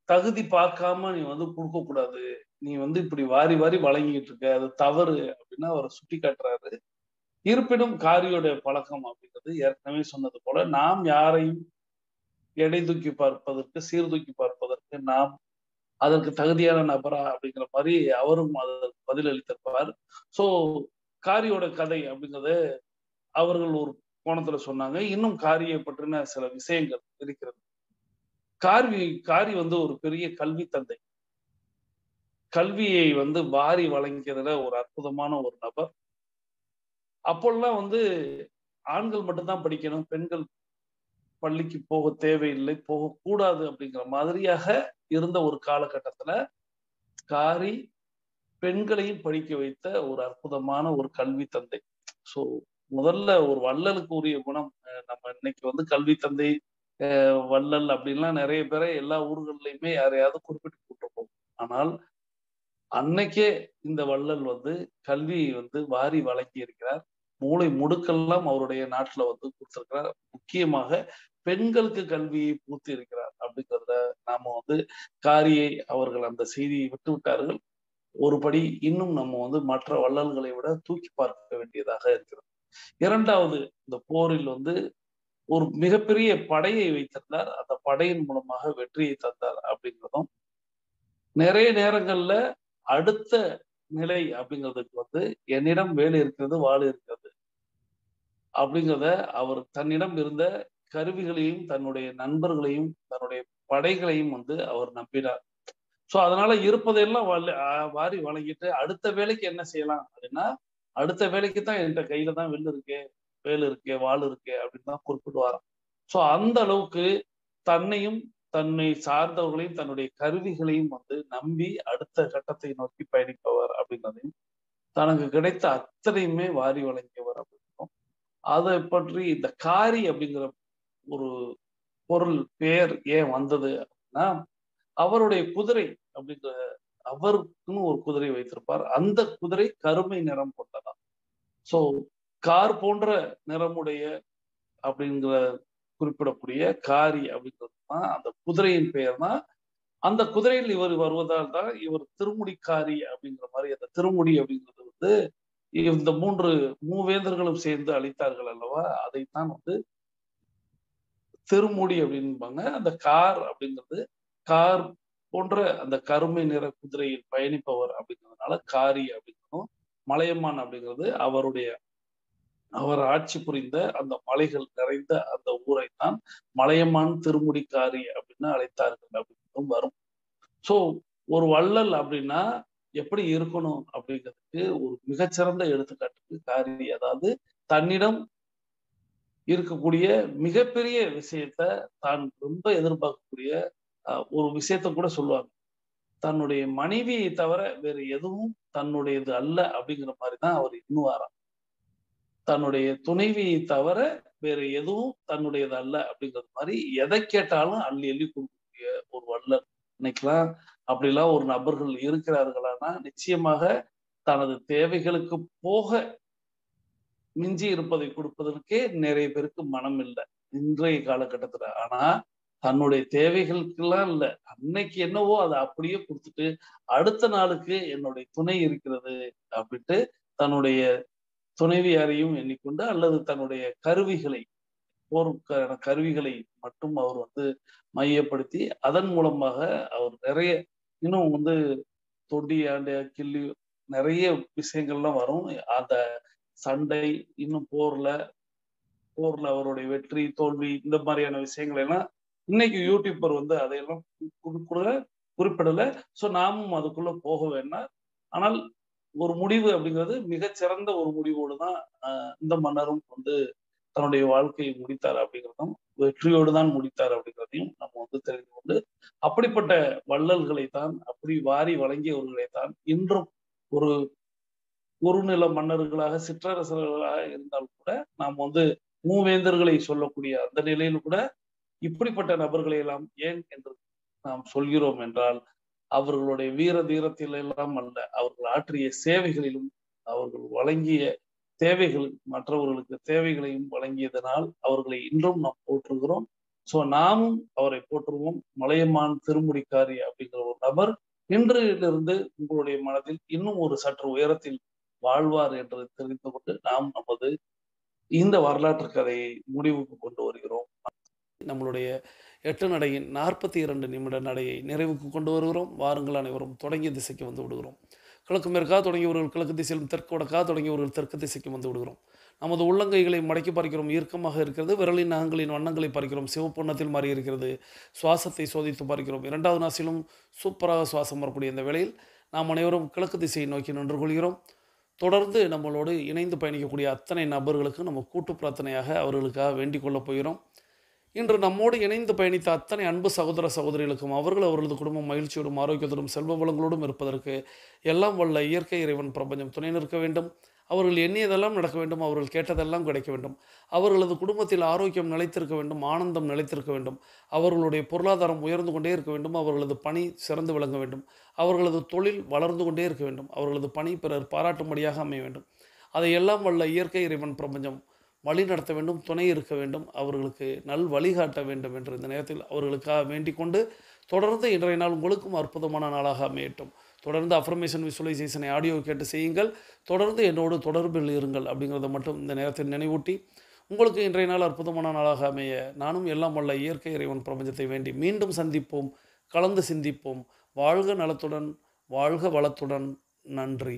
தகுதி பார்க்காம நீ வந்து கொடுக்க கூடாது, நீ வந்து இப்படி வாரி வாரி வழங்கிட்டு இருக்க, அது தவறு அப்படின்னு அவரை சுட்டி காட்டுறாரு. இருப்பினும் காரியோட பழக்கம் அப்படிங்கிறது ஏற்கனவே சொன்னது போல, நாம் யாரையும் எடை தூக்கி பார்ப்பதற்கு, சீர்தூக்கி பார்ப்பதற்கு நாம் அதற்கு தகுதியான நபரா அப்படிங்கிற மாதிரி அவரும் அதற்கு பதிலளித்திருப்பார். சோ காரியோட கதை அப்படிங்கறத அவர்கள் ஒரு கோணத்துல சொன்னாங்க. இன்னும் காரியை பற்றின சில விஷயங்கள் இருக்கிறது. காரி வந்து ஒரு பெரிய கல்வி தந்தை. கல்வியை வந்து வாரி வழங்கியதுல ஒரு அற்புதமான ஒரு நபர். அப்போல்லாம் வந்து ஆண்கள் மட்டும்தான் படிக்கணும், பெண்கள் பள்ளிக்கு போக தேவையில்லை, போகக்கூடாது அப்படிங்கிற மாதிரியாக இருந்த ஒரு காலகட்டத்துல காரி பெண்களையும் படிக்க வைத்த ஒரு அற்புதமான ஒரு கல்வி தந்தை. சோ முதல்ல ஒரு வள்ளலுக்கு உரிய குணம். நம்ம இன்னைக்கு வந்து கல்வி தந்தை, வள்ளல் அப்படின்லாம் நிறைய பேரை எல்லா ஊர்கள்லயுமே யாரையாவது குறிப்பிட்டு கூட்டிருப்போம். ஆனால் அன்னைக்கே இந்த வள்ளல் வந்து கல்வியை வந்து வாரி வழங்கி இருக்கிறார். மூலை முடுக்கெல்லாம் அவருடைய நாட்டுல வந்து கொடுத்திருக்கிறார். முக்கியமாக பெண்களுக்கு கல்வியை பூர்த்தி இருக்கிறார் அப்படிங்கிறத நாம வந்து காரியை அவர்கள் அந்த செய்தியை விட்டு விட்டார்கள். ஒருபடி இன்னும் நம்ம வந்து மற்ற வள்ளல்களை விட தூக்கி பார்க்க வேண்டியதாக இருக்கிறது. இரண்டாவது, இந்த போரில் வந்து ஒரு மிகப்பெரிய படையை வைத்திருந்தார். அந்த படையின் மூலமாக வெற்றியை தந்தார் அப்படிங்கிறதும், நிறைய நேரங்கள்ல அடுத்த நிலை அப்படிங்கிறதுக்கு வந்து என்னிடம் வேலை இருக்கிறது, வாள் இருக்கிறது அப்படிங்கிறத அவர் தன்னிடம் இருந்த கருவிகளையும், தன்னுடைய நண்பர்களையும், தன்னுடைய படைகளையும் வந்து அவர் நம்பினார். சோ அதனால இருப்பதையெல்லாம் வாரி வழங்கிட்டு அடுத்த வேலைக்கு என்ன செய்யலாம் அப்படின்னா, அடுத்த வேலைக்கு தான் என்கிட்ட கையில தான் வேல் இருக்கே, வாள் இருக்கே அப்படின்னு தான் குறிப்பிடுவாராம். சோ அந்த அளவுக்கு தன்னையும், தன்னை சார்ந்தவர்களையும், தன்னுடைய கருவிகளையும் வந்து நம்பி அடுத்த கட்டத்தை நோக்கி பயணிப்பவர் அப்படிங்கிறதையும், தனக்கு கிடைத்த அத்தனையுமே வாரி வழங்கியவர் அப்படிங்கிறோம். அதை பற்றி இந்த காரி அப்படிங்கிற ஒரு பொருள் பெயர் ஏன் வந்தது அப்படின்னா, அவருடைய குதிரை அப்படிங்கிற அவருக்குன்னு ஒரு குதிரை வைத்திருப்பார். அந்த குதிரை கருமை நிறம் கொண்டதான். சோ கார் போன்ற நிறமுடைய அப்படிங்கிற குறிப்பிடக்கூடிய காரி அப்படிங்கிறது தான் அந்த குதிரையின் பெயர் தான். அந்த குதிரையில் இவர் வருவதால் தான் இவர் திருமுடிக்காரி அப்படிங்கிற மாதிரி, அந்த திருமுடி அப்படிங்கிறது வந்து இந்த மூவேந்தர்களும் சேர்ந்து அளித்தார்கள் அல்லவா, அதைத்தான் வந்து திருமுடி அப்படின்பாங்க. அந்த கார் அப்படிங்கிறது கார் போன்ற அந்த கருமை நிற குதிரையில் பயணிப்பவர் அப்படிங்கிறதுனால காரி அப்படிங்கிறதும், மலையமான் அப்படிங்கிறது அவர் ஆட்சி புரிந்த அந்த மலைகள் நிறைந்த அந்த ஊரைத்தான் மலையமான் திருமுடிக்காரி அப்படின்னு அழைத்தார்கள் அப்படிங்கிறதும் வரும். சோ ஒரு வள்ளல் அப்படின்னா எப்படி இருக்கணும் அப்படிங்கிறதுக்கு ஒரு மிகச்சிறந்த எடுத்துக்காட்டுக்கு காரி. அதாவது தன்னிடம் இருக்கக்கூடிய மிகப்பெரிய விஷயத்த, தான் ரொம்ப எதிர்பார்க்கக்கூடிய ஒரு விஷயத்த கூட சொல்லுவாங்க. தன்னுடைய மனைவியை தவிர வேற எதுவும் தன்னுடையது அல்ல அப்படிங்கிற மாதிரிதான் அவர் எண்ணுவாராம். தன்னுடைய துணைவியை தவிர வேற எதுவும் தன்னுடையது அல்ல அப்படிங்கிறது மாதிரி எதை கேட்டாலும் அள்ளி அள்ளி கொடுக்கக்கூடிய ஒரு வள்ளல். இன்னைக்கெல்லாம் அப்படிலாம் ஒரு நபர்கள் இருக்கிறார்களானா நிச்சயமாக தனது தேவைகளுக்கு போக மிஞ்சி இருப்பதை கொடுப்பதற்கே நிறைய பேருக்கு மனம் இல்லை இன்றைய காலகட்டத்துல. ஆனா தன்னுடைய தேவைகளுக்கெல்லாம் இல்ல, அன்னைக்கு என்னவோ அதை அப்படியே கொடுத்துட்டு அடுத்த நாளுக்கு என்னுடைய துணை இருக்கிறது அப்படின்ட்டு தன்னுடைய துணைவியாரையும் எண்ணிக்கொண்டு அல்லது தன்னுடைய போருக்கான கருவிகளை மட்டும் அவர் வந்து மையப்படுத்தி அதன் மூலமாக அவர் நிறைய இன்னும் வந்து தொண்டி ஆண்ட கிள்ளி நிறைய விஷயங்கள்லாம் வரும். அந்த சண்டை இன்னும் போர்ல அவருடைய வெற்றி தோல்வி இந்த மாதிரியான விஷயங்கள் எல்லாம் இன்னைக்கு யூடியூபர் வந்து அதையெல்லாம் குறிப்பிடல. சோ நாமும் அதுக்குள்ள போக வேண்டாம். ஆனால் ஒரு முடிவு அப்படிங்கிறது மிகச்சிறந்த ஒரு முடிவோடு தான் இந்த மன்னரும் வந்து தன்னுடைய வாழ்க்கையை முடித்தார் அப்படிங்கிறதும், வெற்றியோடு தான் முடித்தார் அப்படிங்கிறதையும் நம்ம வந்து தெரிந்து கொண்டு, அப்படிப்பட்ட வள்ளல்களை தான், அப்படி வாரி வழங்கியவர்களை தான் இன்றும் ஒரு குறுநில மன்னர்களாக சிற்றரசர்களாக இருந்தாலும் கூட நாம் வந்து மூவேந்தர்களை சொல்லக்கூடிய அந்த நிலையில் கூட இப்படிப்பட்ட நபர்களை எல்லாம் ஏன் என்று நாம் சொல்கிறோம் என்றால், அவர்களுடைய வீர தீரத்தில் எல்லாம் அல்ல, அவர்கள் ஆற்றிய சேவைகளிலும், அவர்கள் வழங்கிய தேவைகள் மற்றவர்களுக்கு தேவைகளையும் வழங்கியதனால் அவர்களை இன்றும் நாம் போற்றுகிறோம். சோ நாமும் அவரை போற்றுவோம். மலையமான் திருமுடிக்காரி அப்படிங்கிற ஒரு நபர் இன்றிலிருந்து உங்களுடைய மனதில் இன்னும் ஒரு சற்று உயரத்தில் வாழ்வார் என்று தெரிந்து கொண்டு நாம் நமது இந்த வரலாற்று கதையை முடிவுக்கு கொண்டு வருகிறோம். நம்மளுடைய 8 நடையின் 42 நிமிட நடையை நிறைவுக்கு கொண்டு வருகிறோம். வாருங்கள், அனைவரும் தொடங்கிய திசைக்கு வந்து விடுகிறோம். கிழக்கு மேற்காக தொடங்கியவர்கள் கிழக்கு திசையிலும், தெற்கு வடக்காக தொடங்கியவர்கள் தெற்கு திசைக்கு வந்து விடுகிறோம். நமது உள்ளங்கைகளை மடக்கி பார்க்கிறோம், ஈர்க்கமாக இருக்கிறது. விரலின் நகங்களின் வண்ணங்களை பார்க்கிறோம், சிவப்பு வண்ணத்தில் மாறி இருக்கிறது. சுவாசத்தை சோதித்து பார்க்கிறோம். 2வது நாசிலும் சூப்பராக சுவாசம் வரக்கூடிய இந்த வேளையில் நாம் அனைவரும் கிழக்கு திசையை நோக்கி நின்று கொள்கிறோம். தொடர்ந்து நம்மளோடு இணைந்து பயணிக்கக்கூடிய அத்தனை நபர்களுக்கு நம்ம கூட்டு பிரார்த்தனையாக அவர்களுக்காக வேண்டிக் கொள்ளப் போகிறோம். இன்று நம்மோடு இணைந்து பயணித்த அத்தனை அன்பு சகோதர சகோதரிகளுக்கும் அவர்களது குடும்பம் மகிழ்ச்சியோடும் ஆரோக்கியத்தோடும் செல்வ வளங்களோடும் இருப்பதற்கு எல்லாம் வல்ல இயற்கை இறைவன் பிரபஞ்சம் துணை நிற்க வேண்டும். அவர்கள் எண்ணியதெல்லாம் நடக்க வேண்டும். அவர்கள் கேட்டதெல்லாம் கிடைக்க வேண்டும். அவர்களது குடும்பத்தில் ஆரோக்கியம் நிலைத்திருக்க வேண்டும், ஆனந்தம் நிலைத்திருக்க வேண்டும். அவர்களுடைய பொருளாதாரம் உயர்ந்து கொண்டே இருக்க வேண்டும். அவர்களது பணி சிறந்து விளங்க வேண்டும். அவர்களது தொழில் வளர்ந்து கொண்டே இருக்க வேண்டும். அவர்களது பணி பிறர் பாராட்டும்படியாக அமைய வேண்டும். அதை எல்லாம் வல்ல இயற்கை இறைவன் பிரபஞ்சம் வழி நடத்த வேண்டும், துணை இருக்க வேண்டும், அவர்களுக்கு நல் வழிகாட்ட வேண்டும் என்று இந்த நேரத்தில் அவர்களுக்காக வேண்டிக் கொண்டு, தொடர்ந்து இன்றைய நாள் உங்களுக்கும் அற்புதமான நாளாக அமையட்டும். தொடர்ந்து அஃபர்மேஷன் விசுவலைசேஷனை ஆடியோ கேட்டு செய்யுங்கள். தொடர்ந்து என்னோடு தொடர்பில் இருங்கள் அப்படிங்கிறத மட்டும் இந்த நேரத்தில் நினைவூட்டி, உங்களுக்கு இன்றைய நாள் அற்புதமான நாளாக அமைய நானும் எல்லாம் வல்ல இயற்கை இறைவன் பிரபஞ்சத்தை வேண்டி மீண்டும் சந்திப்போம், கலந்து சிந்திப்போம். வாழ்க நலத்துடன், வாழ்க வளத்துடன். நன்றி.